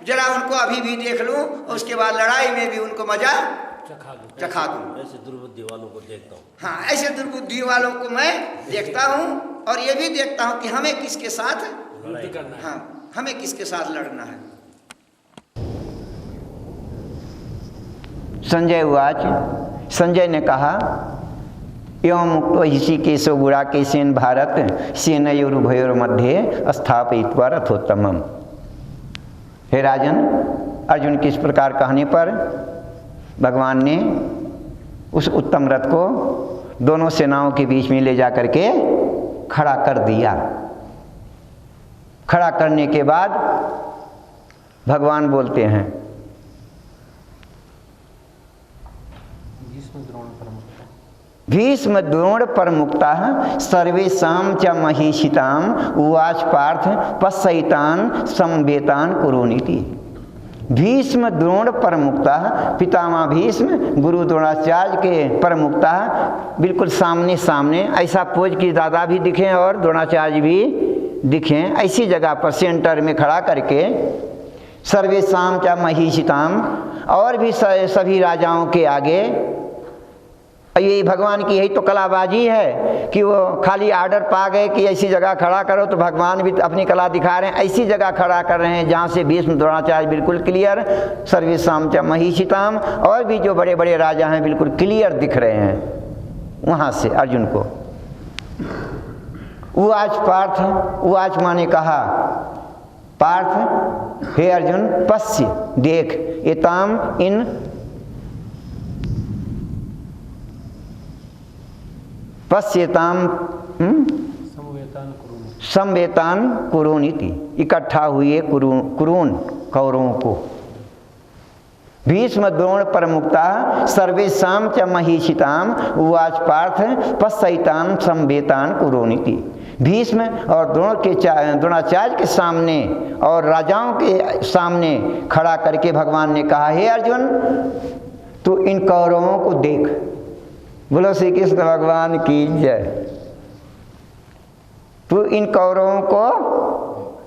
जरा उनको अभी भी देख लूं, उसके बाद लड़ाई में भी उनको मजा चखा दूं। ऐसे दुर्बुद्धि वालों को देखता हूँ। हाँ, ऐसे दुर्बुद्धि वालों को मैं देखता हूँ, और ये भी देखता हूँ कि हमें किसके साथ लड़ाई करना है। हाँ, हमें किसके साथ लड़ना है। संजय उवाच, संजय ने कहा एवं मुक्तो ऋषिकेशो गुडाकेशेन भारत सेनयोरुभयोर मध्ये स्थापयित्वा रथोत्तमम्। हे राजन, अर्जुन के इस प्रकार कहने पर भगवान ने उस उत्तम रथ को दोनों सेनाओं के बीच में ले जा करके खड़ा कर दिया। खड़ा करने के बाद भगवान बोलते हैं भीष्म द्रोण प्रमुक्ताः सर्वेषां च महिषिताम् उवाच पार्थ पश्यैतान् संवेतान् कुरुनीति। भीष्म द्रोण प्रमुक्ताः, पितामह भीष्म गुरु द्रोणाचार्य के प्रमुक्ताः, बिल्कुल सामने सामने, ऐसा पोज कि दादा भी दिखें और द्रोणाचार्य भी दिखें, ऐसी जगह पर सेंटर में खड़ा करके सर्वेषां च महिषिताम्, और भी सभी राजाओं के आगे। ये भगवान की यही तो कलाबाजी है कि वो खाली आर्डर पा गए कि ऐसी जगह खड़ा करो, तो भगवान भी अपनी कला दिखा रहे हैं, ऐसी जगह खड़ा कर रहे हैं जहाँ से भीष्म द्रोणाचार्य बिल्कुल क्लियर, सर्वेषां च महिषिताम्, और भी जो बड़े बड़े राजा हैं बिल्कुल क्लियर दिख रहे हैं वहाँ से अर्जुन को। उवाच पार्थ, उवाच माने कहा, पार्थ हे अर्जुन, पश्य देख, एताम इन पश्येताम समवेतान कुरुनीति, इकट्ठा हुए कुरून कौरवों को। भीष्म द्रोण प्रमुक्ता सर्वेषां च महिषिताम् उवाच पार्थ पश्यैतान् समवेतान् कुरुनीति। भीष्म और द्रोणाचार्य के सामने और राजाओं के सामने खड़ा करके भगवान ने कहा, हे अर्जुन, तू इन कौरवों को देख। बोलो श्री कृष्ण भगवान की जय। तू इन कौरवों को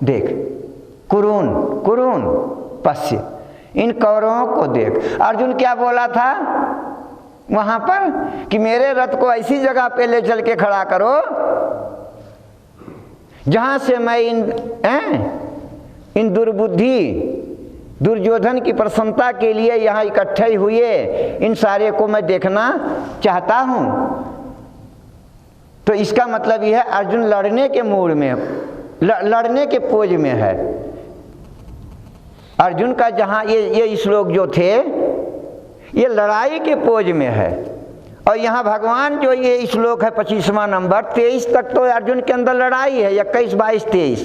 देख, कुरून कुरून पश्य, इन कौरवों को देख। अर्जुन क्या बोला था वहां पर कि मेरे रथ को ऐसी जगह पे ले चल के खड़ा करो जहां से मैं इन दुर्बुद्धि दुर्योधन की प्रसन्नता के लिए यहाँ इकट्ठे हुए इन सारे को मैं देखना चाहता हूँ। तो इसका मतलब यह है अर्जुन लड़ने के मूड में, लड़ने के पोज में है। अर्जुन का जहाँ ये श्लोक जो थे, ये लड़ाई के पोज में है। और यहाँ भगवान जो ये श्लोक है 25वां नंबर, 23 तक तो अर्जुन के अंदर लड़ाई है, 21, 22, 23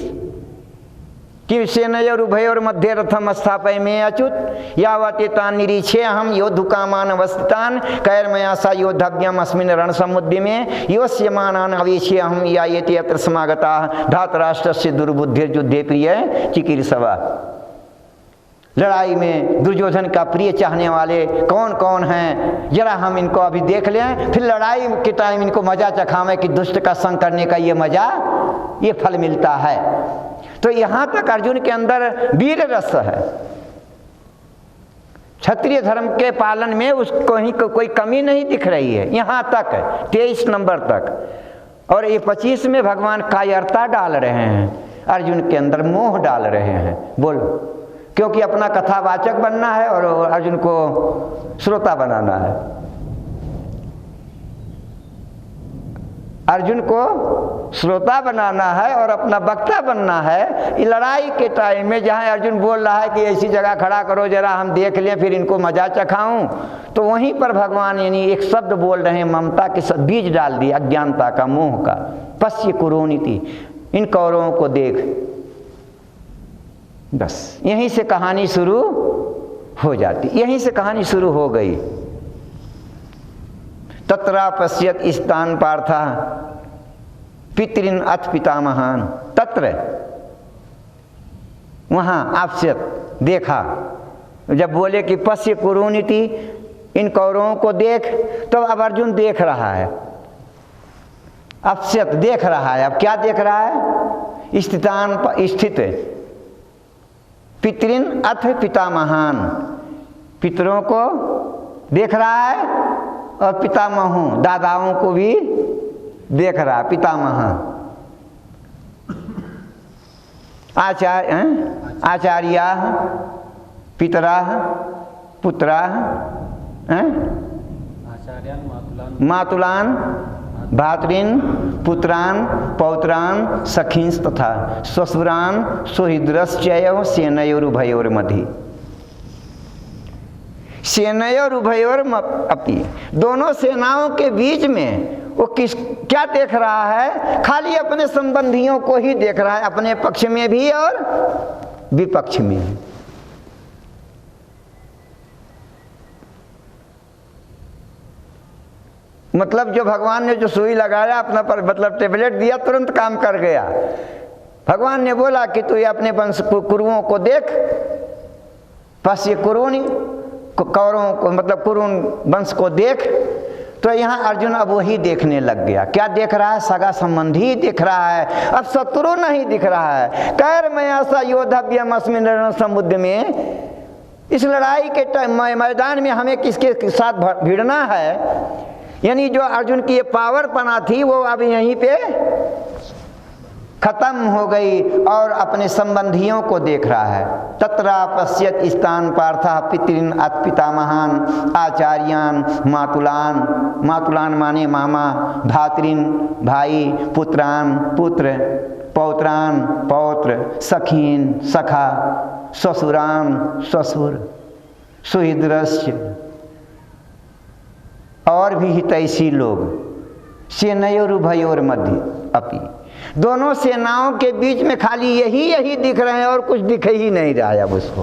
कि सेनयोर उभयोर मध्ये रथम स्थापय में अच्युत यावतेतान निरीक्षे हम योद्धुकामान अवस्थितान कैर्मया सा योद्धव्यम अस्मिन् रण समुद्र में योष्यमानान अवेश्य हम यायेति अत्र समागता धातराष्ट्रस्य दुर्बुद्धिर्युद्धे प्रिय चिकीर्षवा। लड़ाई में दुर्योधन का प्रिय चाहने वाले कौन कौन हैं, जरा हम इनको अभी देख लें, फिर लड़ाई के टाइम इनको मजा चखावें कि दुष्ट का संग करने का ये मजा, ये फल मिलता है। तो यहाँ तक अर्जुन के अंदर वीर रस है, क्षत्रिय धर्म के पालन में उसको ही कोई कमी नहीं दिख रही है। यहाँ तक 23 नंबर तक। और ये 25 में भगवान कायरता डाल रहे हैं, अर्जुन के अंदर मोह डाल रहे हैं। बोलो, क्योंकि अपना कथावाचक बनना है और अर्जुन को श्रोता बनाना है। अर्जुन को श्रोता बनाना है और अपना वक्ता बनना है। लड़ाई के टाइम में जहाँ अर्जुन बोल रहा है कि ऐसी जगह खड़ा करो जरा हम देख लें फिर इनको मजा चखाऊं, तो वहीं पर भगवान यानी एक शब्द बोल रहे हैं, ममता के बीज डाल दिए, अज्ञानता का, मोह का। पश्य कुरोनिति, इन कौरवों को देख। बस यहीं से कहानी शुरू हो जाती, यहीं से कहानी शुरू हो गई। तत्रा पश्यत स्थान पार्था पितृन अथ पितामहान। तत्र वहाँ आपश्यत देखा, जब बोले कि पश्य कुरुनिति, इन कौरवों को देख, तो अब अर्जुन देख रहा है, आपश्यत देख रहा है। अब क्या देख रहा है? स्थितान स्थित पितृन अथ पितामहान, पितरों को देख रहा है और पितामहों दादाओं को भी देख रहा है। पितामह आचार्या पितरा पुत्रा मातुलान भातृन पुत्रान पौत्रान सखींस तथा ससुरान सुहृद्रश्चैव सेनयोरुभयोर मधि। सेनयोरुभयोर अपि, दोनों सेनाओं के बीच में वो क्या देख रहा है? खाली अपने संबंधियों को ही देख रहा है, अपने पक्ष में भी और विपक्ष में भी। मतलब जो भगवान ने जो सुई लगाया अपना पर, मतलब टेबलेट दिया, तुरंत काम कर गया। भगवान ने बोला कि तू ये अपने वंश कुरुओं को देख, पश्य कुरुनी, कौरवों को मतलब कुरुन वंश को देख। तो यहाँ अर्जुन अब वही देखने लग गया। क्या देख रहा है? सगा संबंधी दिख रहा है, अब शत्रु नहीं दिख रहा है। कैर मैं ऐसा योद्धव्यम अस्मिन् रण समुद्र में, इस लड़ाई के मैदान में हमें किसके साथ भिड़ना है? यानी जो अर्जुन की ये पावर पना थी वो अब यहीं पे खत्म हो गई और अपने संबंधियों को देख रहा है। तत्रा पश्यत स्थान पार्था पितृन अथ पितामहान आचार्यान मातुलान, मातुलान माने मामा, भातृन भाई, पुत्रान पुत्र, पौत्रान पौत्र, सखीन सखा, ससुरान ससुर, सुहृद्रश्च और भी हितैषी लोग। सेनयोरुभयोर मध्य अपि, दोनों सेनाओं के बीच में खाली यही दिख रहे हैं और कुछ दिख ही नहीं रहा है अब उसको।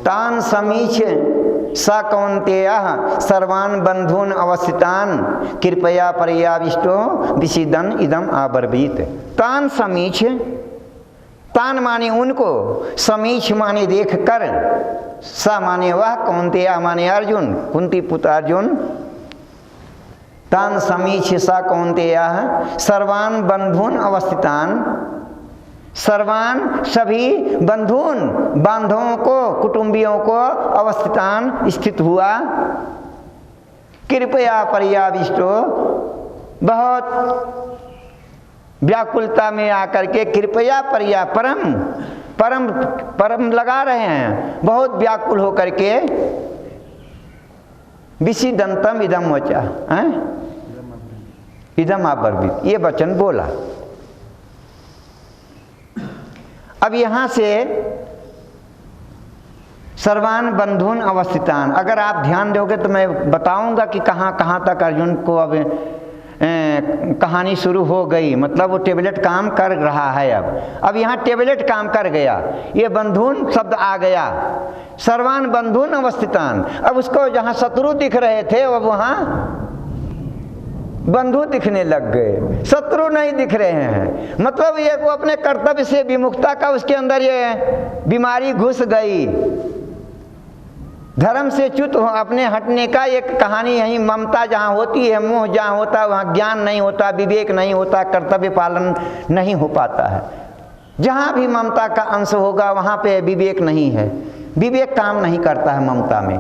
तान समीक्ष्य स कौन्तेयः सर्वान् बन्धून् अवस्थितान् कृपया पर्याविष्टो विषीदन् इदम् आब्रवीत्। तान समीक्ष्य, तान माने उनको, समीक्ष माने देख कर, स माने वह, कौन्तेय माने अर्जुन, कुंती पुत्र अर्जुन। तान समीक्ष्य स कौन्तेय सर्वान् बन्धून् अवस्थितान्, सर्वान् सभी, बंधून बांधवों को, कुटुंबियों को, अवस्थितान स्थित हुआ, कृपया पर्याविष्टो बहुत व्याकुलता में आकर के, कृपया पर्या परम परम परम लगा रहे हैं, बहुत व्याकुल होकर के, विषीदन्तम् इदं वचा, इदम् आब्रवीत्, ये वचन बोला। अब यहाँ से सर्वान बंधुन अवस्थितान। अगर आप ध्यान दोगे तो मैं बताऊंगा कि कहाँ कहाँ तक अर्जुन को अब कहानी शुरू हो गई, मतलब वो टेबलेट काम कर रहा है। अब यहाँ टेबलेट काम कर गया, ये बंधुन शब्द आ गया, सर्वान बंधुन अवस्थितान। अब उसको जहाँ शत्रु दिख रहे थे अब वहाँ बंधु दिखने लग गए, शत्रु नहीं दिख रहे हैं। मतलब ये वो अपने कर्तव्य से विमुखता का उसके अंदर ये बीमारी घुस गई, धर्म से च्युत हो अपने हटने का एक कहानी। यही ममता जहाँ होती है, मोह जहाँ होता है, वहाँ ज्ञान नहीं होता, विवेक नहीं होता, कर्तव्य पालन नहीं हो पाता है। जहाँ भी ममता का अंश होगा वहाँ पे विवेक नहीं है, विवेक काम नहीं करता है ममता में।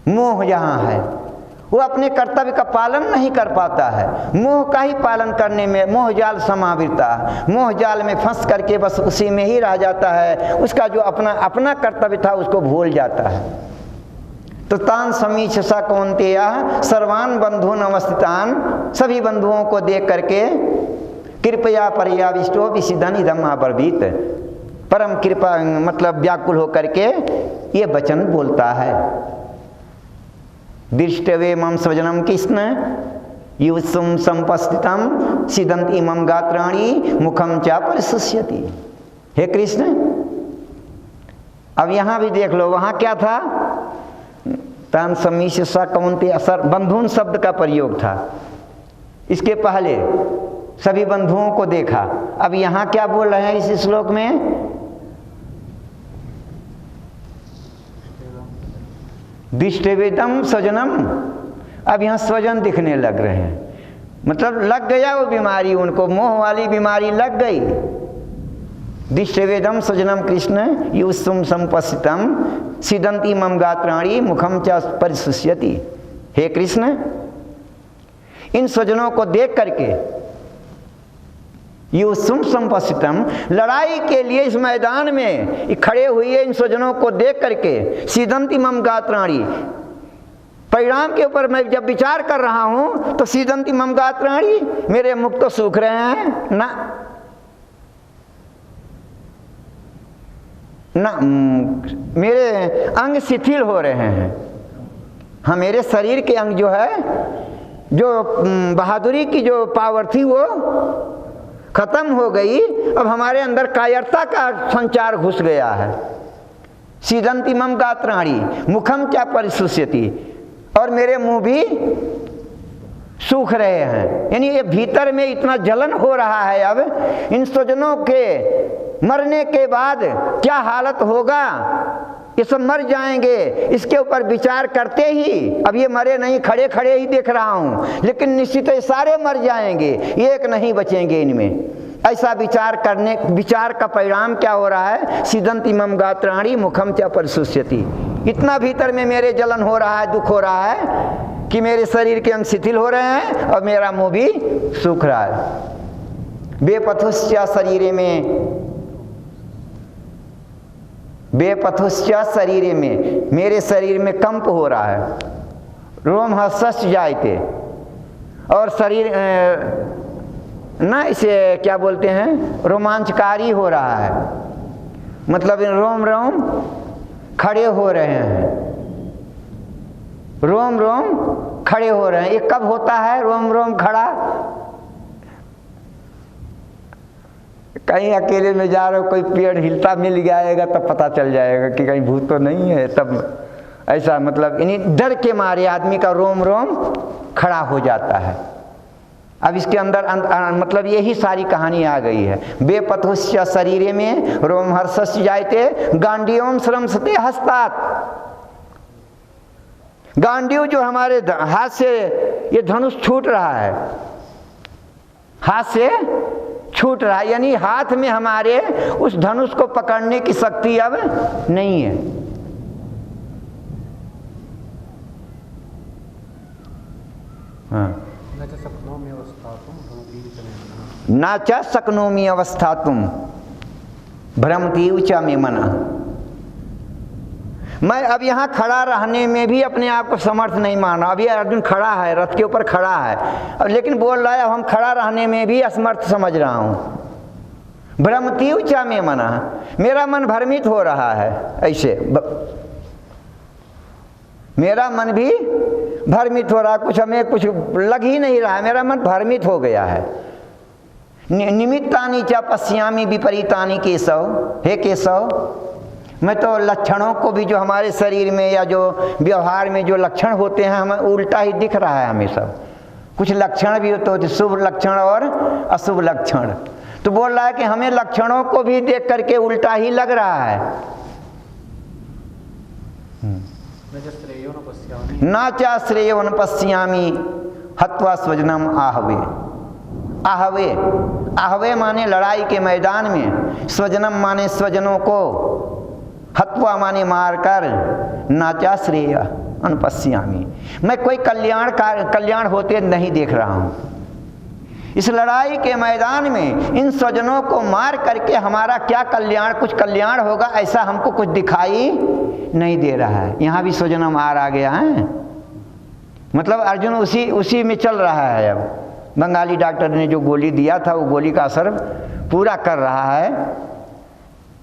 मोह जहाँ है वो अपने कर्तव्य का पालन नहीं कर पाता है, मोह का ही पालन करने में मोह जाल समावृता, मोह जाल में फंस करके बस उसी में ही रह जाता है, उसका जो अपना कर्तव्य था उसको भूल जाता है। तो तान समीक्ष सा कौन्तेय सर्वान बंधुन अवस्थितान, सभी बंधुओं को देख करके कृपया पर्याविष्टो विसिदन इदम अब्रवीत, परम कृपा मतलब व्याकुल होकर के ये वचन बोलता है। दृष्टवे मम स्वजनम कृष्ण युत्सुम संपस्थितम सिदंत इमं गात्राणि मुखम चा परिशुष्यति। हे कृष्ण, अब यहाँ भी देख लो, वहाँ क्या था, तान समीक्ष सा कौन्तेय, असर बंधुन शब्द का प्रयोग था। इसके पहले सभी बंधुओं को देखा, अब यहाँ क्या बोल रहे हैं इस श्लोक में, दृष्टवेदम स्वजनम। अब यहाँ स्वजन दिखने लग रहे हैं, मतलब लग गया वो बीमारी, उनको मोह वाली बीमारी लग गई। दृष्टवेदम स्वजनम कृष्ण युत्सुम संपस्थितम सिदंती मम गात्राणि मुखम च परिशुष्यति। हे कृष्ण, इन स्वजनों को देख करके युत्सुम संपस्थितम, लड़ाई के लिए इस मैदान में खड़े हुए इन स्वजनों को देख करके सीदंती मम गात्राणि, परिणाम के ऊपर मैं जब विचार कर रहा हूं तो सीदंती मम गात्राणि, मेरे मुख तो सूख रहे हैं ना, मेरे अंग शिथिल हो रहे हैं। हाँ, मेरे शरीर के अंग जो है, जो बहादुरी की जो पावर थी वो खत्म हो गई। अब हमारे अंदर कायरता का संचार घुस गया है। सीदंती मम गात्राणि मुखम चा परिशुष्यति, और मेरे मुंह भी सूख रहे हैं। यानी ये भीतर में इतना जलन हो रहा है। अब इन स्वजनों के मरने के बाद क्या हालत होगा, ये सब मर जाएंगे, इसके ऊपर विचार करते ही, अब ये मरे नहीं, खड़े खड़े ही देख रहा हूं, लेकिन निश्चित ही सारे मर जाएंगे, एक नहीं बचेंगे इनमें। ऐसा विचार का परिणाम क्या हो रहा है, सीदंती मम गात्राणि मुखम च परिशुष्यति। इतना भीतर में मेरे जलन हो रहा है, दुख हो रहा है कि मेरे शरीर के अंग शिथिल हो रहे हैं और मेरा मुंह भी सूख रहा है। बेपथुश्च शरीर में, बेपथुश्च शरीर में, मेरे शरीर में कंप हो रहा है, रोम हर्षश्च जायते, और शरीर ना इसे क्या बोलते हैं, रोमांचकारी हो रहा है, मतलब रोम रोम खड़े हो रहे हैं, रोम रोम खड़े हो रहे हैं। ये कब होता है रोम रोम खड़ा, कहीं अकेले में जा रहे हो, कोई पेड़ हिलता मिल जाएगा तब पता चल जाएगा कि कहीं भूत तो नहीं है, तब ऐसा मतलब इन्हीं डर के मारे आदमी का रोम रोम खड़ा हो जाता है। अब इसके अंदर मतलब यही सारी कहानी आ गई है। बेपथुश्च शरीरे में रोमहर्षश्च जायते गांडीवम श्रमसते हस्तात। गांडीव जो हमारे हाथ से ये धनुष छूट रहा है, हाथ से छूट रहा है, यानी हाथ में हमारे उस धनुष को पकड़ने की शक्ति अब नहीं है। हाँ, ना च शक्नोमि अवस्थातुम भ्रमति च मे मनः। मैं अब यहाँ खड़ा रहने में भी अपने आप को समर्थ नहीं माना। अभी अर्जुन खड़ा है, रथ के ऊपर खड़ा है, अब लेकिन बोल रहा है अब हम खड़ा रहने में भी असमर्थ समझ रहा हूँ। भ्रमतीव चा में मना, मेरा मन भ्रमित हो रहा है। ऐसे मेरा मन भी भ्रमित हो रहा, कुछ हमें कुछ लग ही नहीं रहा, मेरा मन भ्रमित हो गया है। निमित्तानि च पश्यामि विपरीतानि केशव, हे केशव, मैं तो लक्षणों को भी जो हमारे शरीर में या जो व्यवहार में जो लक्षण होते हैं हमें उल्टा ही दिख रहा है। हमें सब कुछ लक्षण भी होते होते, शुभ लक्षण और अशुभ लक्षण। तो बोल रहा है कि हमें लक्षणों को भी देख करके उल्टा ही लग रहा है। ना चा श्रेयो न पश्यामि हत्वा स्वजनम आहवे। आहवे, आहवे माने लड़ाई के मैदान में, स्वजनम माने स्वजनों को, हत्वा माने मारकर, नाचा श्रेय अनुपश्यामी, मैं कोई कल्याण होते नहीं देख रहा हूँ। इस लड़ाई के मैदान में इन स्वजनों को मार करके हमारा क्या कल्याण, कुछ कल्याण होगा ऐसा हमको कुछ दिखाई नहीं दे रहा है। यहाँ भी स्वजन मार आ गया है, मतलब अर्जुन उसी में चल रहा है। अब बंगाली डॉक्टर ने जो गोली दिया था वो गोली का असर पूरा कर रहा है,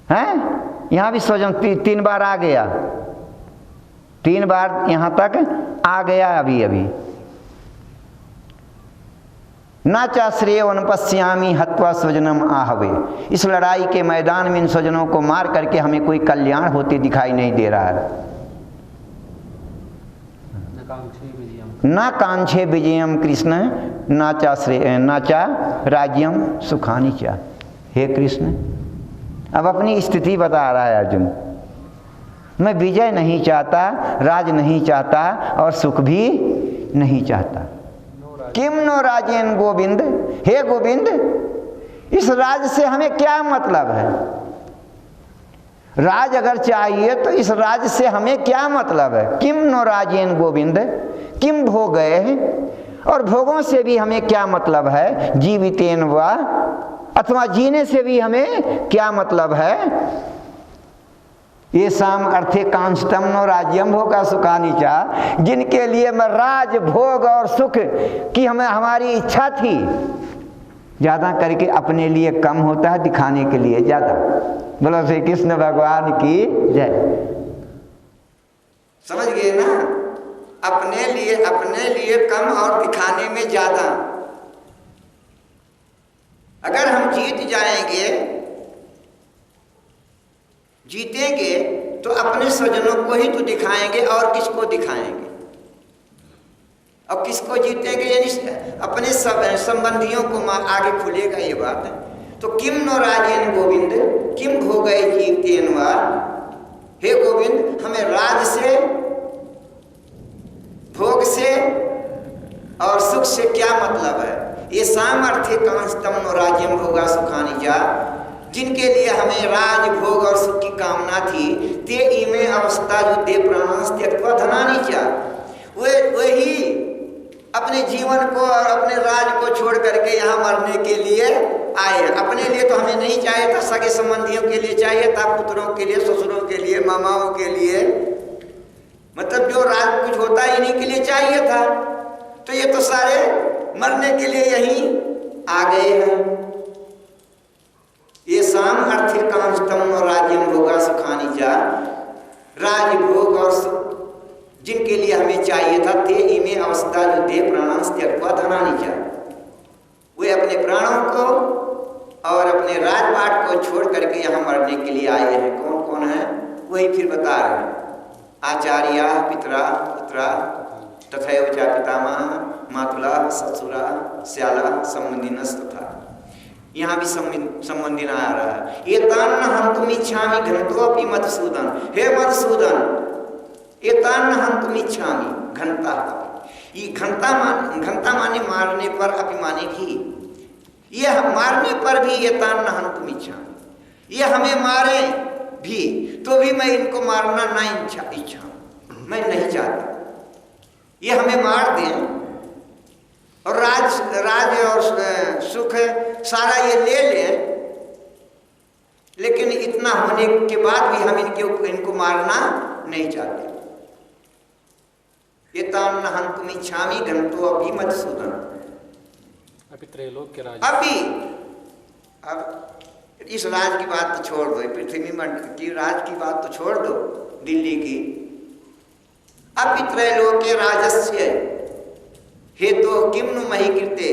हैं? यहाँ भी स्वजन 3 बार आ गया, 3 बार यहाँ तक आ गया अभी। ना चा श्रेय अनुपश्यामी हत्वा स्वजनम आहवे, इस लड़ाई के मैदान में इन स्वजनों को मार करके हमें कोई कल्याण होते दिखाई नहीं दे रहा है। ना कांक्षे विजयम कृष्ण नाचा राज्यम सुखानी चा। हे कृष्ण, अब अपनी स्थिति बता रहा है अर्जुन, मैं विजय नहीं चाहता, राज नहीं चाहता और सुख भी नहीं चाहता। किम नो राजेन गोविंद, हे गोविंद, इस राज से हमें क्या मतलब है? राज अगर चाहिए तो इस राज से हमें क्या मतलब है? किम नो राजेन गोविंद, किम भोग है, और भोगों से भी हमें क्या मतलब है? जीवितेन वा, अथवा जीने से भी हमें क्या मतलब है? ये शाम अर्थे कांक्षतम नो राज्यम भोगा सुखानी चा, जिनके लिए मैं राज भोग और सुख की हमारी इच्छा थी, ज्यादा करके अपने लिए कम होता है, दिखाने के लिए ज्यादा। बोलो श्री कृष्ण भगवान की जय। समझ गए ना? अपने लिए कम और दिखाने में ज्यादा। अगर हम जीतेंगे तो अपने स्वजनों को ही तो दिखाएंगे और किसको दिखाएंगे? अब किसको जीतेंगे? यानी अपने संबंधियों को आगे खुलेगा ये बात। तो किम नो राजेन गोविंद किम भोगै जीवतेन वा, हे गोविंद, हमें राज से, भोग से और सुख से क्या मतलब है? ये सामर्थ्य कांक्षतम नो राज्यम भोगा सुखानी जा, जिनके लिए हमें राज भोग और सुख की कामना थी, ते इमे अवस्था जो दे प्राणांस त्यक्त्वा धनानि चा, वही अपने जीवन को और अपने राज को छोड़ करके यहाँ मरने के लिए आए। अपने लिए तो हमें नहीं चाहिए था, सगे संबंधियों के लिए चाहिए था, पुत्रों के लिए, ससुरों के लिए, मामाओं के लिए, मतलब जो राज कुछ होता है इन्हीं के लिए चाहिए था। तो ये तो सारे मरने के लिए यहीं आ गए हैं। ये साम अर्थ कांक्षतम और राज्यम भोगा सुखानी जा, राज भोग और सुख जिनके लिए हमें चाहिए था, ते इमे अवस्था जो दे प्राणांस त्यक्त्वा धनानि चा, वे अपने प्राणों को और अपने राजपाट को छोड़ करके यहाँ मरने के लिए आए हैं। कौन कौन है? वही फिर बता रहे हैं। आचार्या पितरा पुत्रा तथैव च पितामह मातुला ससुरा श्याला संबंधिनस तथा, यहाँ भी संबंधी आ रहा है। ये तान्न हंतुम इच्छामि घनतोऽपि मधुसूदन, हे मधुसूदन, ये तान्न हंतुम इच्छामि घनता, ये घनता माने मारने पर, अपि माने भी, ये मारने पर भी ये तान्न हंतुम इच्छामि, ये हमें मारे भी तो भी मैं इनको मारना नहीं इच्छा, मैं नहीं चाहता। ये हमें मार दें और राज और सुख सारा ये ले लें, लेकिन इतना होने के बाद भी हम इनको मारना नहीं चाहते। ये तान्न हंतुम इच्छामि घनतो अपि मधुसूदन, अभी त्रैलोक्य राज, अभी अब इस राज की बात तो छोड़ दो, पृथ्वी मंडल की राज की बात तो छोड़ दो, दिल्ली की। अपि त्रैलोक्य राजस्य हेतु किम्नु मही कृते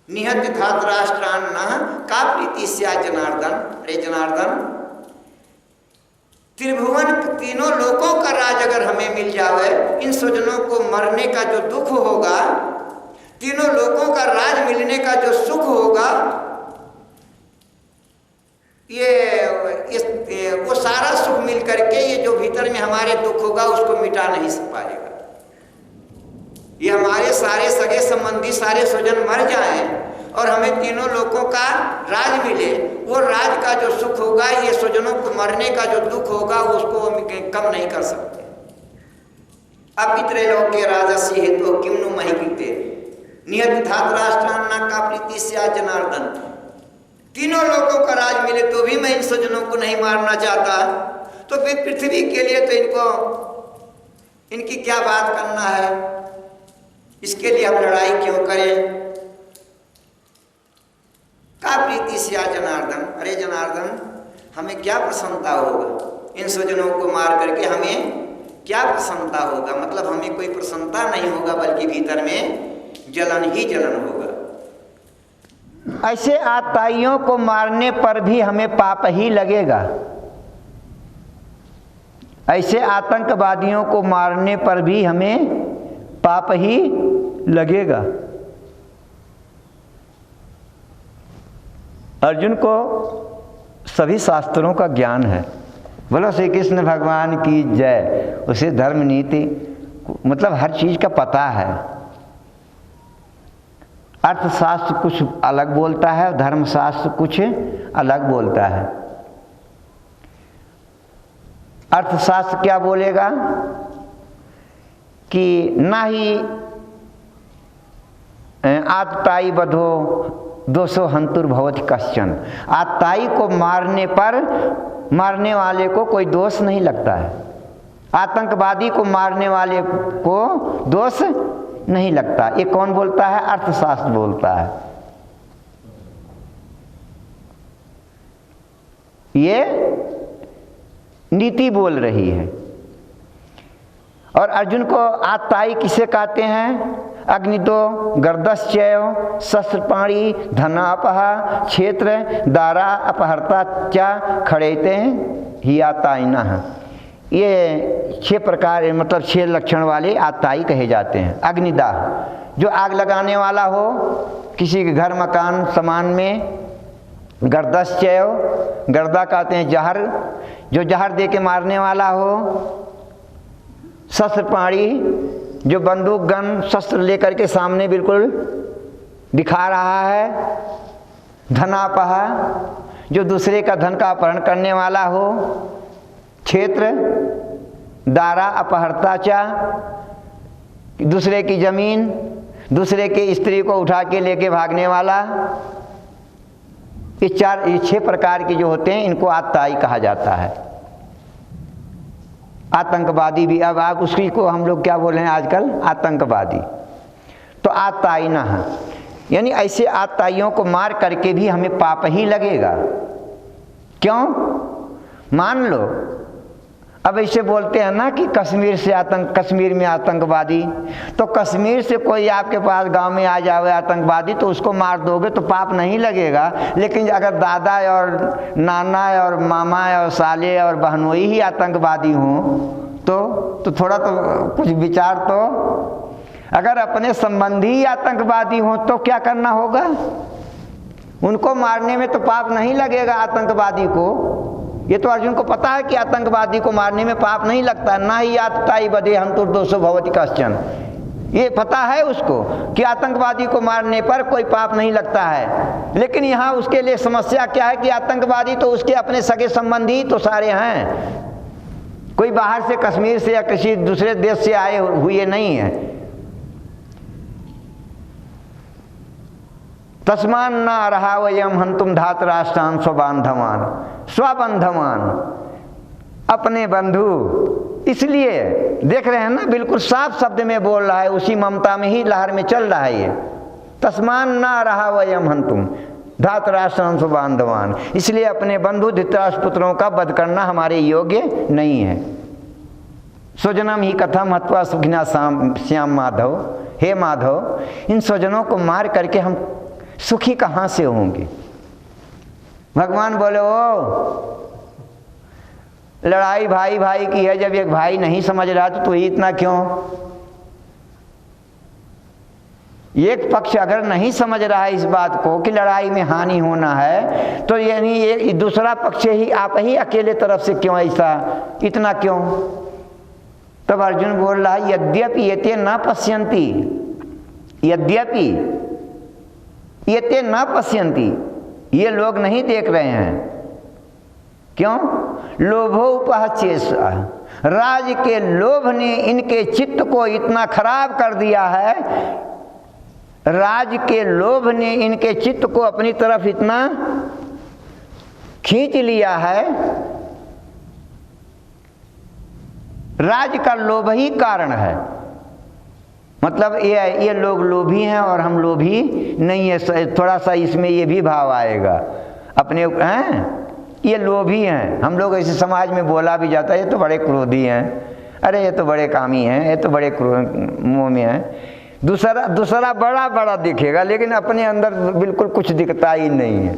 निहत धातराष्ट्रान्नः का प्रीति स्यात् जनार्दन। अरे जनार्दन, त्रिभुवन तीनों लोकों का राज अगर हमें मिल जावे, इन स्वजनों को मरने का जो दुख होगा, तीनों लोकों का राज मिलने का जो सुख होगा, ये वो सारा सुख मिल करके ये जो भीतर में हमारे दुख होगा उसको मिटा नहीं पाएगा। ये हमारे सारे सगे संबंधी सारे स्वजन मर जाएं और हमें तीनों लोकों का राज मिले, वो राज का जो सुख होगा, ये स्वजनों को मरने का जो दुख होगा उसको कम नहीं कर सकते। अपि त्रैलोक्य राजस्य हेतु किम्नु मही कृते नियत धातराष्ट्रान्ना का प्रीति स्यात् जनार्दन। तीनों लोगों का राज मिले तो भी मैं इन स्वजनों को नहीं मारना चाहता, तो फिर पृथ्वी के लिए तो इनकी क्या बात करना है, इसके लिए हम लड़ाई क्यों करें। का प्रीति स्यात् जनार्दन। अरे जनार्दन, हमें क्या प्रसन्नता होगा इन स्वजनों को मार करके, हमें क्या प्रसन्नता होगा, मतलब हमें कोई प्रसन्नता नहीं होगा, बल्कि भीतर में जलन ही जलन होगा। ऐसे आताइयों को मारने पर भी हमें पाप ही लगेगा। ऐसे आतंकवादियों को मारने पर भी हमें पाप ही लगेगा। अर्जुन को सभी शास्त्रों का ज्ञान है। बोलो श्री कृष्ण भगवान की जय। उसे धर्म नीति मतलब हर चीज़ का पता है। अर्थशास्त्र कुछ अलग बोलता है, धर्मशास्त्र कुछ अलग बोलता है। अर्थशास्त्र क्या बोलेगा कि ना ही आतताई बधो दोषो हंतुर्भवति कश्चन। आतताई को मारने पर मारने वाले को कोई दोष नहीं लगता है, आतंकवादी को मारने वाले को दोष नहीं लगता। ये कौन बोलता है? अर्थशास्त्र बोलता है। ये नीति बोल रही है। और अर्जुन को आतताई किसे कहते हैं? अग्निदो गर्दश्चैव शस्त्रपाणी धनापहा क्षेत्र दारा अपहर्ता चा खड़ेते ही आताइना है। ये 6 प्रकार मतलब 6 लक्षण वाले आताई कहे जाते हैं। अग्निदाह, जो आग लगाने वाला हो किसी के घर मकान सामान में। गर्दश्चैव, गर्दा कहते हैं जहर, जो जहर दे के मारने वाला हो। शस्त्रपाणी, जो बंदूक गन शस्त्र लेकर के सामने बिल्कुल दिखा रहा है। धनापहा, जो दूसरे का धन का अपहरण करने वाला हो। क्षेत्र दारा अपहर्ता चा, दूसरे की जमीन, दूसरे की स्त्री को उठा के लेके भागने वाला। ये 6 प्रकार के जो होते हैं इनको आतताई कहा जाता है। आतंकवादी भी, अब आप उसी को हम लोग क्या बोल रहे हैं आजकल? आतंकवादी। तो आतताई ना है, यानी ऐसे आतताइयों को मार करके भी हमें पाप ही लगेगा। क्यों? मान लो अब ऐसे बोलते हैं ना कि कश्मीर में आतंकवादी, तो कश्मीर से कोई आपके पास गांव में आ जावे आतंकवादी तो उसको मार दोगे तो पाप नहीं लगेगा। लेकिन अगर दादा और नाना और मामा और साले और बहनोई ही आतंकवादी हों तो थोड़ा तो कुछ विचार तो। अगर अपने संबंधी ही आतंकवादी हों तो क्या करना होगा? उनको मारने में तो पाप नहीं लगेगा आतंकवादी को। ये तो अर्जुन को पता है कि आतंकवादी को मारने में पाप नहीं लगता। ना ही आतताई बधे हंतुर्दोषो भवति कश्चन, ये पता है उसको कि आतंकवादी को मारने पर कोई पाप नहीं लगता है। लेकिन यहाँ उसके लिए समस्या क्या है कि आतंकवादी तो उसके अपने सगे संबंधी तो सारे हैं, कोई बाहर से कश्मीर से या किसी दूसरे देश से आए हुए नहीं है। तस्मान न रहा वयम हंतुम धातराष्ट्रान स्वबांधवान। स्वबंधवान, अपने बंधु। इसलिए देख रहे हैं ना, बिल्कुल साफ शब्द में बोल रहा है, उसी ममता में ही लहर में चल रहा है ये। तस्मान न रहा वयम हंतुम, धातराष्ट्रम सुबांधवान। इसलिए अपने बंधु धृतराष्ट्र पुत्रों का वध करना हमारे योग्य नहीं है। स्वजनम ही कथम हत्वा सुखिना श्याम माधव, हे माधव, इन स्वजनों को मार करके हम सुखी कहाँ से होंगे। भगवान बोले ओ लड़ाई भाई भाई की है, जब एक भाई नहीं समझ रहा तो तू ही इतना क्यों। एक पक्ष अगर नहीं समझ रहा है इस बात को कि लड़ाई में हानि होना है, तो यानी एक दूसरा पक्ष ही आप ही अकेले तरफ से क्यों ऐसा, इतना क्यों। तब अर्जुन बोल रहा है यद्यपि येते न पश्यन्ति, यद्यपि येते न पश्यन्ति, ये लोग नहीं देख रहे हैं। क्यों? लोभोपहचेस, राज के लोभ ने इनके चित्त को इतना खराब कर दिया है, राज के लोभ ने इनके चित्त को अपनी तरफ इतना खींच लिया है। राज का लोभ ही कारण है। मतलब ये लोग लोभी हैं और हम लोभी नहीं है। थोड़ा सा इसमें ये भी भाव आएगा अपने हैं, ये लोभी हैं। हम लोग ऐसे समाज में बोला भी जाता है ये तो बड़े क्रोधी हैं, अरे ये तो बड़े कामी हैं, ये तो बड़े मुँह में हैं। दूसरा बड़ा बड़ा दिखेगा लेकिन अपने अंदर बिल्कुल कुछ दिखता ही नहीं है।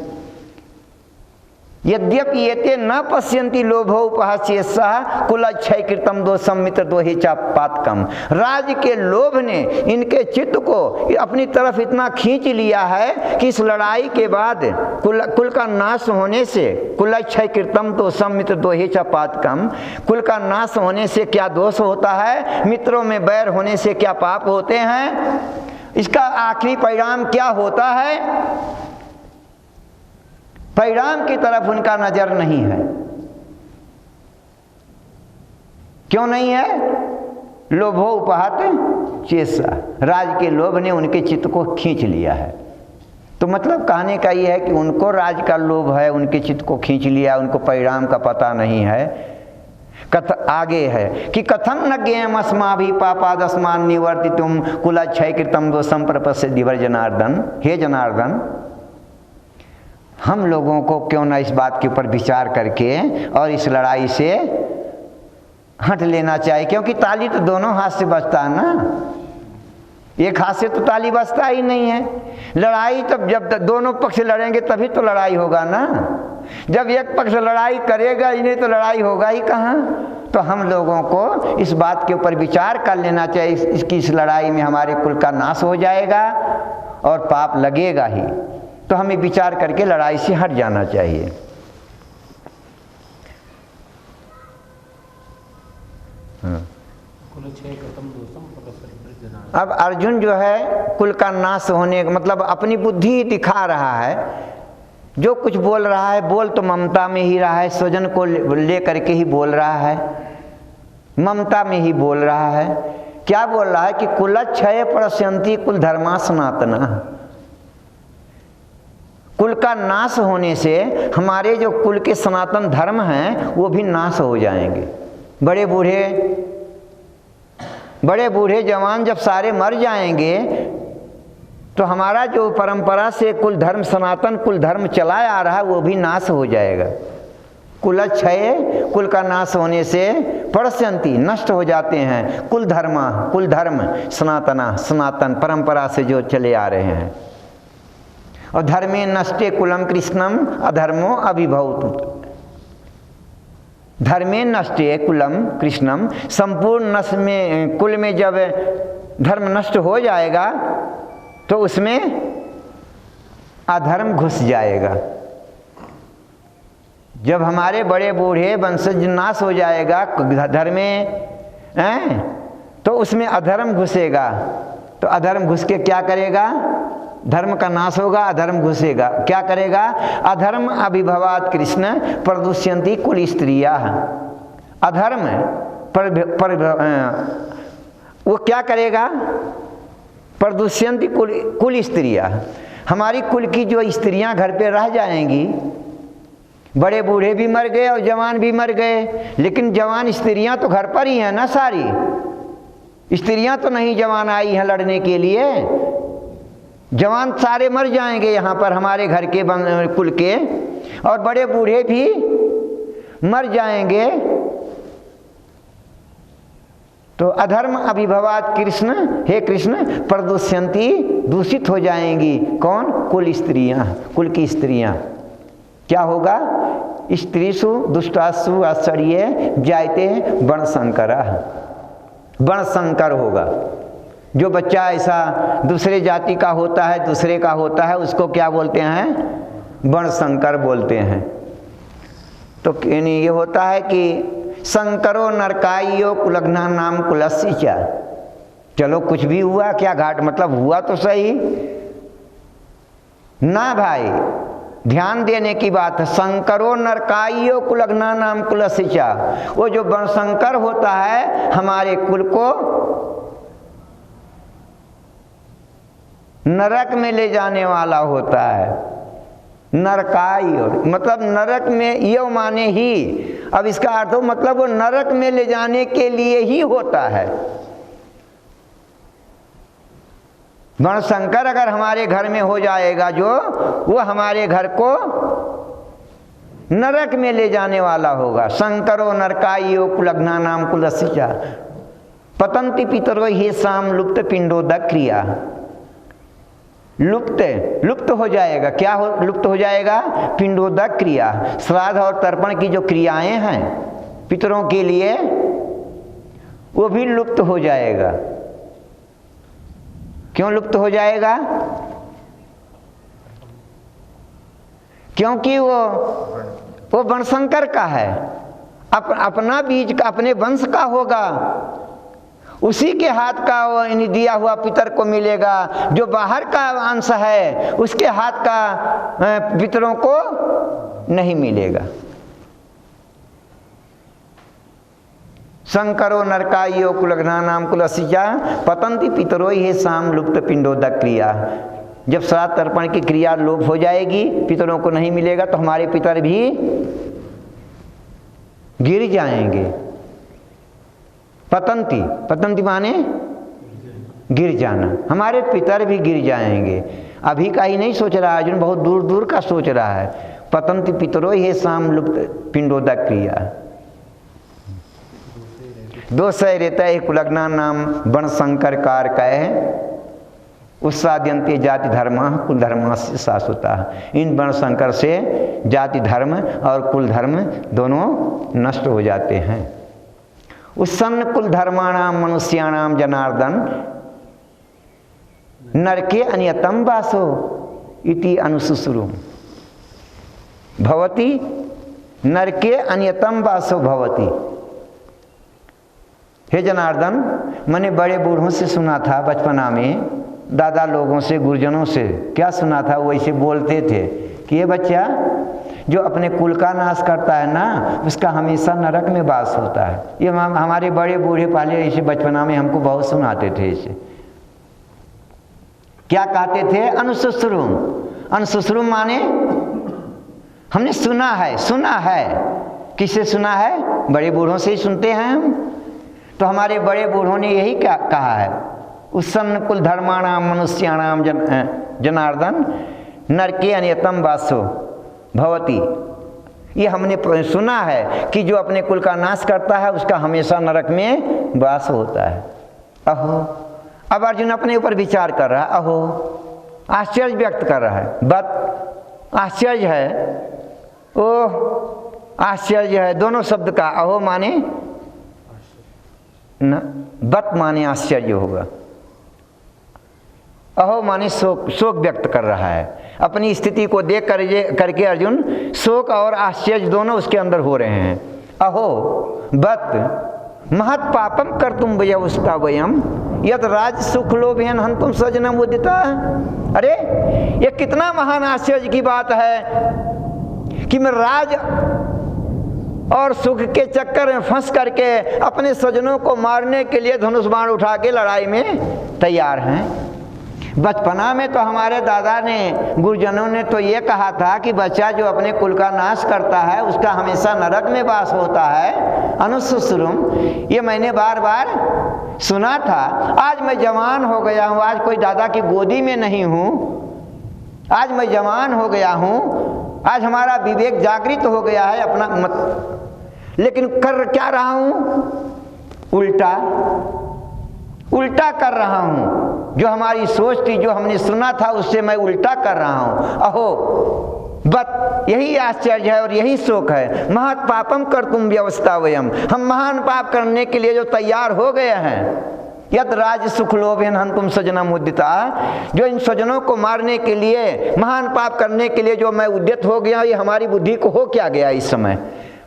यद्यपि येते न पश्यन्ति लोभोपहास्येषः कुलक्षय कृतम दोषम मित्र दोहे च पातकम। राज के लोभ ने इनके चित्त को अपनी तरफ इतना खींच लिया है कि इस लड़ाई के बाद कुल का नाश होने से, कुलक्षय कृतम दोषम मित्र दोहे च पातकम, कुल का नाश होने से क्या दोष होता है, मित्रों में बैर होने से क्या पाप होते हैं, इसका आखिरी परिणाम क्या होता है, परिणाम की तरफ उनका नजर नहीं है। क्यों नहीं है? लोभो उपहत चेसा, राज के लोभ ने उनके चित्त को खींच लिया है। तो मतलब कहने का ये है कि उनको राज का लोभ है, उनके चित्त को खींच लिया, उनको परिणाम का पता नहीं है। आगे है कि कथम न ज्ञेयम अस्माभि पापादस्मान निवर्तितुम कुलक्षय कृतम दोषम प्रपश्य दिवर जनार्दन। हे जनार्दन, हम लोगों को क्यों ना इस बात के ऊपर विचार करके और इस लड़ाई से हट लेना चाहिए, क्योंकि ताली तो दोनों हाथ से बजता है ना, एक हाथ से तो ताली बजता ही नहीं है। लड़ाई तब जब दोनों पक्ष लड़ेंगे तभी तो लड़ाई होगा ना, जब एक पक्ष लड़ाई करेगा ही नहीं तो लड़ाई होगा ही कहाँ। तो हम लोगों को इस बात के ऊपर विचार कर लेना चाहिए, इसकी इस लड़ाई में हमारे कुल का नाश हो जाएगा और पाप लगेगा ही। तो हमें विचार करके लड़ाई से हट जाना चाहिए। अब अर्जुन जो है कुल का नाश होने का मतलब अपनी बुद्धि दिखा रहा है। जो कुछ बोल रहा है बोल तो ममता में ही रहा है, स्वजन को ले करके ही बोल रहा है, ममता में ही बोल रहा है। क्या बोल रहा है कि कुलक्षय प्रश्यन्ति कुल धर्मा सनातना, कुल का नाश होने से हमारे जो कुल के सनातन धर्म हैं वो भी नाश हो जाएंगे। बड़े बूढ़े जवान जब सारे मर जाएंगे तो हमारा जो परंपरा से कुल धर्म, सनातन कुल धर्म चला आ रहा है वो भी नाश हो जाएगा। कुलक्षय, कुल का नाश होने से प्रश्यन्ति नष्ट हो जाते हैं कुल धर्म सनातना, सनातन परंपरा से जो चले आ रहे हैं। और धर्मे नष्टे कुलम कृष्णम अधर्मो अभिभवतु, धर्मे नष्टे कुलम कृष्णम, संपूर्ण नष्ट में कुल में जब धर्म नष्ट हो जाएगा तो उसमें अधर्म घुस जाएगा। जब हमारे बड़े बूढ़े वंशज नाश हो जाएगा धर्मे तो उसमें अधर्म घुसेगा। तो अधर्म घुस के क्या करेगा? धर्म का नाश होगा, अधर्म घुसेगा। क्या करेगा? अधर्म अभिभवात कृष्ण प्रदुष्यन्ति कुल स्त्रिया, अधर्म पर वो क्या करेगा? प्रदुष्यन्ति कुल स्त्रिया, हमारी कुल की जो स्त्रियां घर पे रह जाएंगी। बड़े बूढ़े भी मर गए और जवान भी मर गए, लेकिन जवान स्त्रियां तो घर पर ही हैं ना, सारी स्त्रियां तो नहीं जवान आई हैं लड़ने के लिए। जवान सारे मर जाएंगे यहाँ पर हमारे घर के कुल के, और बड़े बूढ़े भी मर जाएंगे। तो अधर्म अभिभवात कृष्ण, हे कृष्ण, प्रदुष्यंती, दूषित हो जाएंगी। कौन? कुल स्त्रियां, कुल की स्त्रियां। क्या होगा? स्त्रीषु दुष्टासु आश्चर्य जायते वर्णशंकर, वर्णशंकर होगा। जो बच्चा ऐसा दूसरे जाति का होता है, दूसरे का होता है, उसको क्या बोलते हैं? वर्णशंकर बोलते हैं। तो ये होता है कि शंकरो नरकाइयो कुलघ्ना नाम कुलस्य क्या। चलो कुछ भी हुआ, क्या घाट, मतलब हुआ तो सही ना भाई, ध्यान देने की बात है। शंकरो नरकाइयो कुलघ्ना नाम कुलस्य क्या, वो जो वर्णशंकर होता है हमारे कुल को नरक में ले जाने वाला होता है। नरकाई, मतलब नरक में, ये माने ही, अब इसका अर्थ हो मतलब वो नरक में ले जाने के लिए ही होता है। वर्णशंकर अगर हमारे घर में हो जाएगा जो, वो हमारे घर को नरक में ले जाने वाला होगा। शंकरो नरकाइयो कुलघ्ना नाम कुलस्य पतंति पितरो हे शाम लुप्त पिंडोदक क्रिया। लुप्त हो जाएगा। क्या लुप्त हो जाएगा? पिंडोदक क्रिया, श्राद्ध और तर्पण की जो क्रियाएं हैं पितरों के लिए, वो भी लुप्त हो जाएगा। क्यों लुप्त हो जाएगा? क्योंकि वो वर्णशंकर का है, अपना बीज का, अपने वंश का होगा, उसी के हाथ का वो दिया हुआ पितर को मिलेगा। जो बाहर का अंश है उसके हाथ का पितरों को नहीं मिलेगा। शंकरो नरकाइयो कुलघ्ना नाम कुलस्य पतंति पितरो हे शाम लुप्त पिंडोदक क्रिया। जब श्राद्ध तर्पण की क्रिया लोप हो जाएगी, पितरों को नहीं मिलेगा, तो हमारे पितर भी गिर जाएंगे। पतंती, पतंती माने गिर जाना, हमारे पितर भी गिर जाएंगे। अभी का ही नहीं सोच रहा, अर्जुन बहुत दूर दूर का सोच रहा है। पतंती पितरो हे शाम लुप्त पिंडोदक क्रिया। दोषय रहता है कुलघ्ना नाम वर्णशंकर कार कह उत्साद्यंते जाति धर्म कुल धर्म से शाश्वता। इन वर्णशंकर से जाति धर्म और कुल धर्म दोनों नष्ट हो जाते हैं। उत्सन्न कुल धर्माणाम मनुष्याणाम जनार्दन नरके अनियतम वासो इति अनुशुश्रु भवति। नरके अनियतम वासो भवति। हे जनार्दन, मैंने बड़े बूढ़ों से सुना था बचपना में, दादा लोगों से, गुरुजनों से क्या सुना था, वो ऐसे बोलते थे कि ये बच्चा जो अपने कुल का नाश करता है ना, उसका हमेशा नरक में वास होता है। ये हमारे बड़े बूढ़े पहले ऐसे बचपना में हमको बहुत सुनाते थे। इसे क्या कहते थे? अनुशुश्रुम। अनुशुश्रुम माने हमने सुना है। सुना है किससे सुना है? बड़े बूढ़ों से ही सुनते हैं हम। तो हमारे बड़े बूढ़ों ने यही क्या कहा है? उत्सन्न कुल धर्माणाम मनुष्याणाम जनार्दन नरके अनियतम वासो भवति। ये हमने सुना है कि जो अपने कुल का नाश करता है उसका हमेशा नरक में वास होता है। अहो, अब अर्जुन अपने ऊपर विचार कर रहा है। अहो, आश्चर्य व्यक्त कर रहा है। बत आश्चर्य है, ओह आश्चर्य है। दोनों शब्द का अहो माने न, बत माने आश्चर्य होगा। अहो माने शोक, शोक व्यक्त कर रहा है। अपनी स्थिति को देख करके अर्जुन शोक और आश्चर्य दोनों उसके अंदर हो रहे हैं। अहो बत महत पापम कर तुम व्यवस्था वयम यद राज सुख लोभेन हंतुम सजनम उदिता। अरे ये कितना महान आश्चर्य की बात है कि मैं राज और सुख के चक्कर में फंस करके अपने स्वजनों को मारने के लिए धनुष बाण उठा के लड़ाई में तैयार हैं। बचपना में तो हमारे दादा ने, गुरुजनों ने तो ये कहा था कि बच्चा जो अपने कुल का नाश करता है उसका हमेशा नरक में वास होता है। अनुशुश्रुम, ये मैंने बार बार सुना था, आज मैं जवान हो गया हूँ, आज कोई दादा की गोदी में नहीं हूँ, आज मैं जवान हो गया हूँ, आज हमारा विवेक जागृत हो गया है अपना मत, लेकिन कर क्या रहा हूँ? उल्टा कर रहा हूँ। जो हमारी सोच थी, जो हमने सुना था, उससे मैं उल्टा कर रहा हूँ। अहो बत यही आश्चर्य है और यही शोक है। महत पापम कर तुम व्यवस्था वयम, हम महान पाप करने के लिए जो तैयार हो गए हैं। यद राज सुख लोभेन हंतुम सजना मुद्दिता, जो इन स्वजनों को मारने के लिए, महान पाप करने के लिए जो मैं उद्यत हो गया, ये हमारी बुद्धि को हो क्या गया इस समय?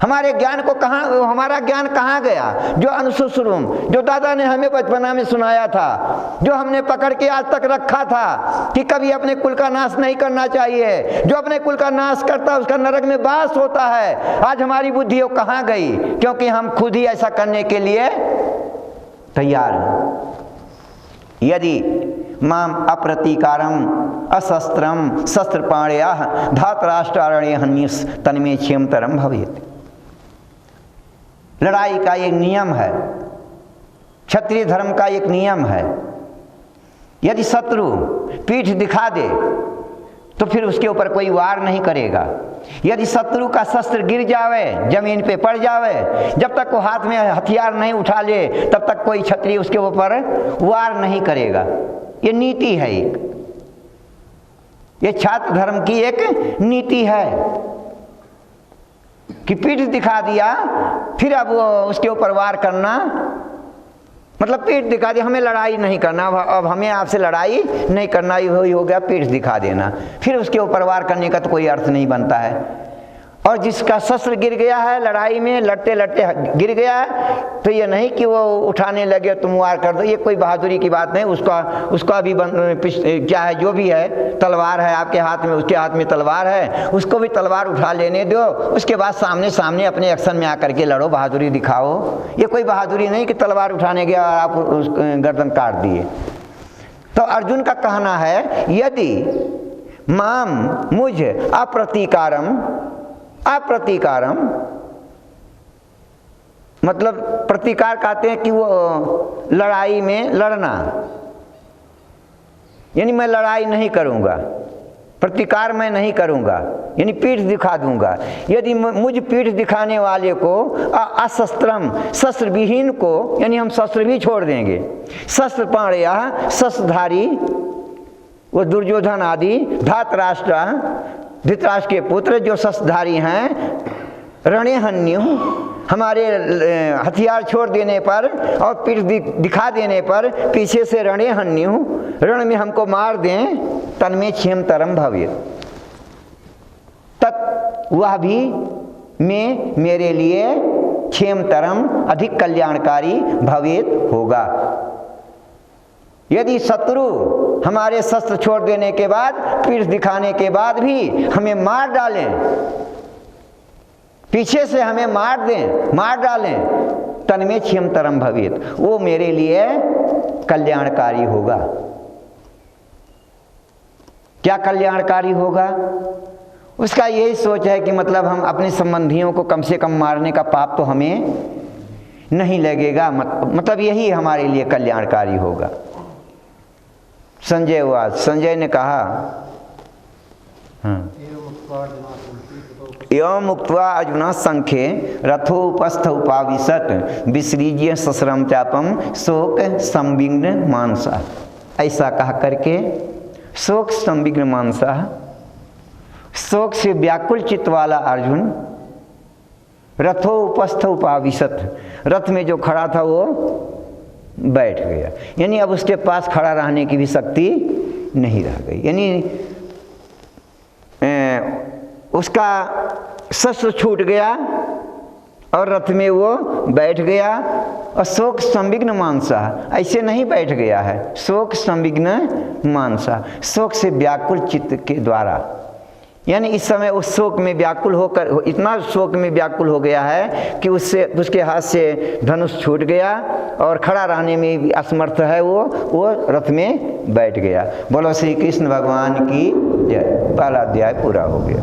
हमारे ज्ञान को कहाँ, हमारा ज्ञान कहाँ गया? जो अनुसुसुरुम, जो दादा ने हमें बचपना में सुनाया था, जो हमने पकड़ के आज तक रखा था कि कभी अपने कुल का नाश नहीं करना चाहिए, जो अपने कुल का नाश करता उसका नरक में वास होता है, आज हमारी बुद्धि वो कहाँ गई? क्योंकि हम खुद ही ऐसा करने के लिए तैयार हैं। यदि माम अप्रतीकारम अशस्त्रम शस्त्रपाणया धातराष्ट्रारण्य हन्यस तन्मे क्षेमतरम भवेत्। लड़ाई का एक नियम है, क्षत्रिय धर्म का एक नियम है। यदि शत्रु पीठ दिखा दे तो फिर उसके ऊपर कोई वार नहीं करेगा। यदि शत्रु का शस्त्र गिर जावे, जमीन पे पड़ जावे, जब तक वो हाथ में हथियार नहीं उठा ले, तब तक कोई क्षत्रिय उसके ऊपर वार नहीं करेगा। ये नीति है, ये छात्र धर्म की एक नीति है कि पीठ दिखा दिया फिर अब उसके ऊपर वार करना, मतलब पीठ दिखा दिया, हमें लड़ाई नहीं करना, अब हमें आपसे लड़ाई नहीं करना, ही हो गया पीठ दिखा देना, फिर उसके ऊपर वार करने का तो कोई अर्थ नहीं बनता है। और जिसका शस्त्र गिर गया है लड़ाई में, लड़ते लड़ते गिर गया है, तो ये नहीं कि वो उठाने लगे तुम वार कर दो, ये कोई बहादुरी की बात नहीं। उसका भी क्या है, जो भी है, तलवार है आपके हाथ में, उसके हाथ में तलवार है, उसको भी तलवार उठा लेने दो, उसके बाद सामने सामने अपने एक्शन में आकर के लड़ो, बहादुरी दिखाओ। ये कोई बहादुरी नहीं कि तलवार उठाने गया और आप उस गर्दन काट दिए। तो अर्जुन का कहना है, यदि माम मुझ अप्रतीकारम मतलब प्रतिकार कहते हैं कि वो लड़ाई में लड़ना, यानी मैं लड़ाई नहीं करूंगा, प्रतिकार मैं नहीं करूंगा, यानी पीठ दिखा दूंगा। यदि मुझ पीठ दिखाने वाले को अशस्त्रम, शस्त्र विहीन को, यानी हम शस्त्र भी छोड़ देंगे, शस्त्र पाणया, शस्त्रधारी, वो दुर्योधन आदि, धातराष्ट्र, धृतराष्ट्र के पुत्र जो शस्त्रधारी हैं, रणे हन्यु, हमारे हथियार छोड़ देने पर और पीठ दिखा देने पर, पीछे से रणे हन्यु, रण में हमको मार दें, तन्मे क्षेमतरम भवेत्, तत् वह भी में मेरे लिए क्षेमतरम अधिक कल्याणकारी भवेत् होगा। यदि शत्रु हमारे शस्त्र छोड़ देने के बाद, पीठ दिखाने के बाद भी हमें मार डालें, पीछे से हमें मार डालें, तन्मे क्षेमतरम भवेत्, वो मेरे लिए कल्याणकारी होगा। क्या कल्याणकारी होगा? उसका यही सोच है कि मतलब हम अपने संबंधियों को कम से कम मारने का पाप तो हमें नहीं लगेगा, मतलब यही हमारे लिए कल्याणकारी होगा। संजय ने कहा, एवं उक्त्वा अर्जुन संख्ये रथोपस्थ उपाविशत विसृज्य सस्रम चापम शोक संविघ्न मानसा। ऐसा कह करके शोक संविघ्न मानसा, शोक से व्याकुल चित्त वाला अर्जुन रथोपस्थ उपाविशत, रथ में जो खड़ा था वो बैठ गया, यानी अब उसके पास खड़ा रहने की भी शक्ति नहीं रह गई, यानी उसका शस्त्र छूट गया और रथ में वो बैठ गया। और शोक संविघ्न मानसा, ऐसे नहीं बैठ गया है, शोक संविघ्न मानसा, शोक से व्याकुल चित्त के द्वारा, यानी इस समय उस शोक में व्याकुल होकर, इतना शोक में व्याकुल हो गया है कि उसके हाथ से धनुष छूट गया और खड़ा रहने में भी असमर्थ है, वो रथ में बैठ गया। बोलो श्री कृष्ण भगवान की जय। पहला अध्याय पूरा हो गया।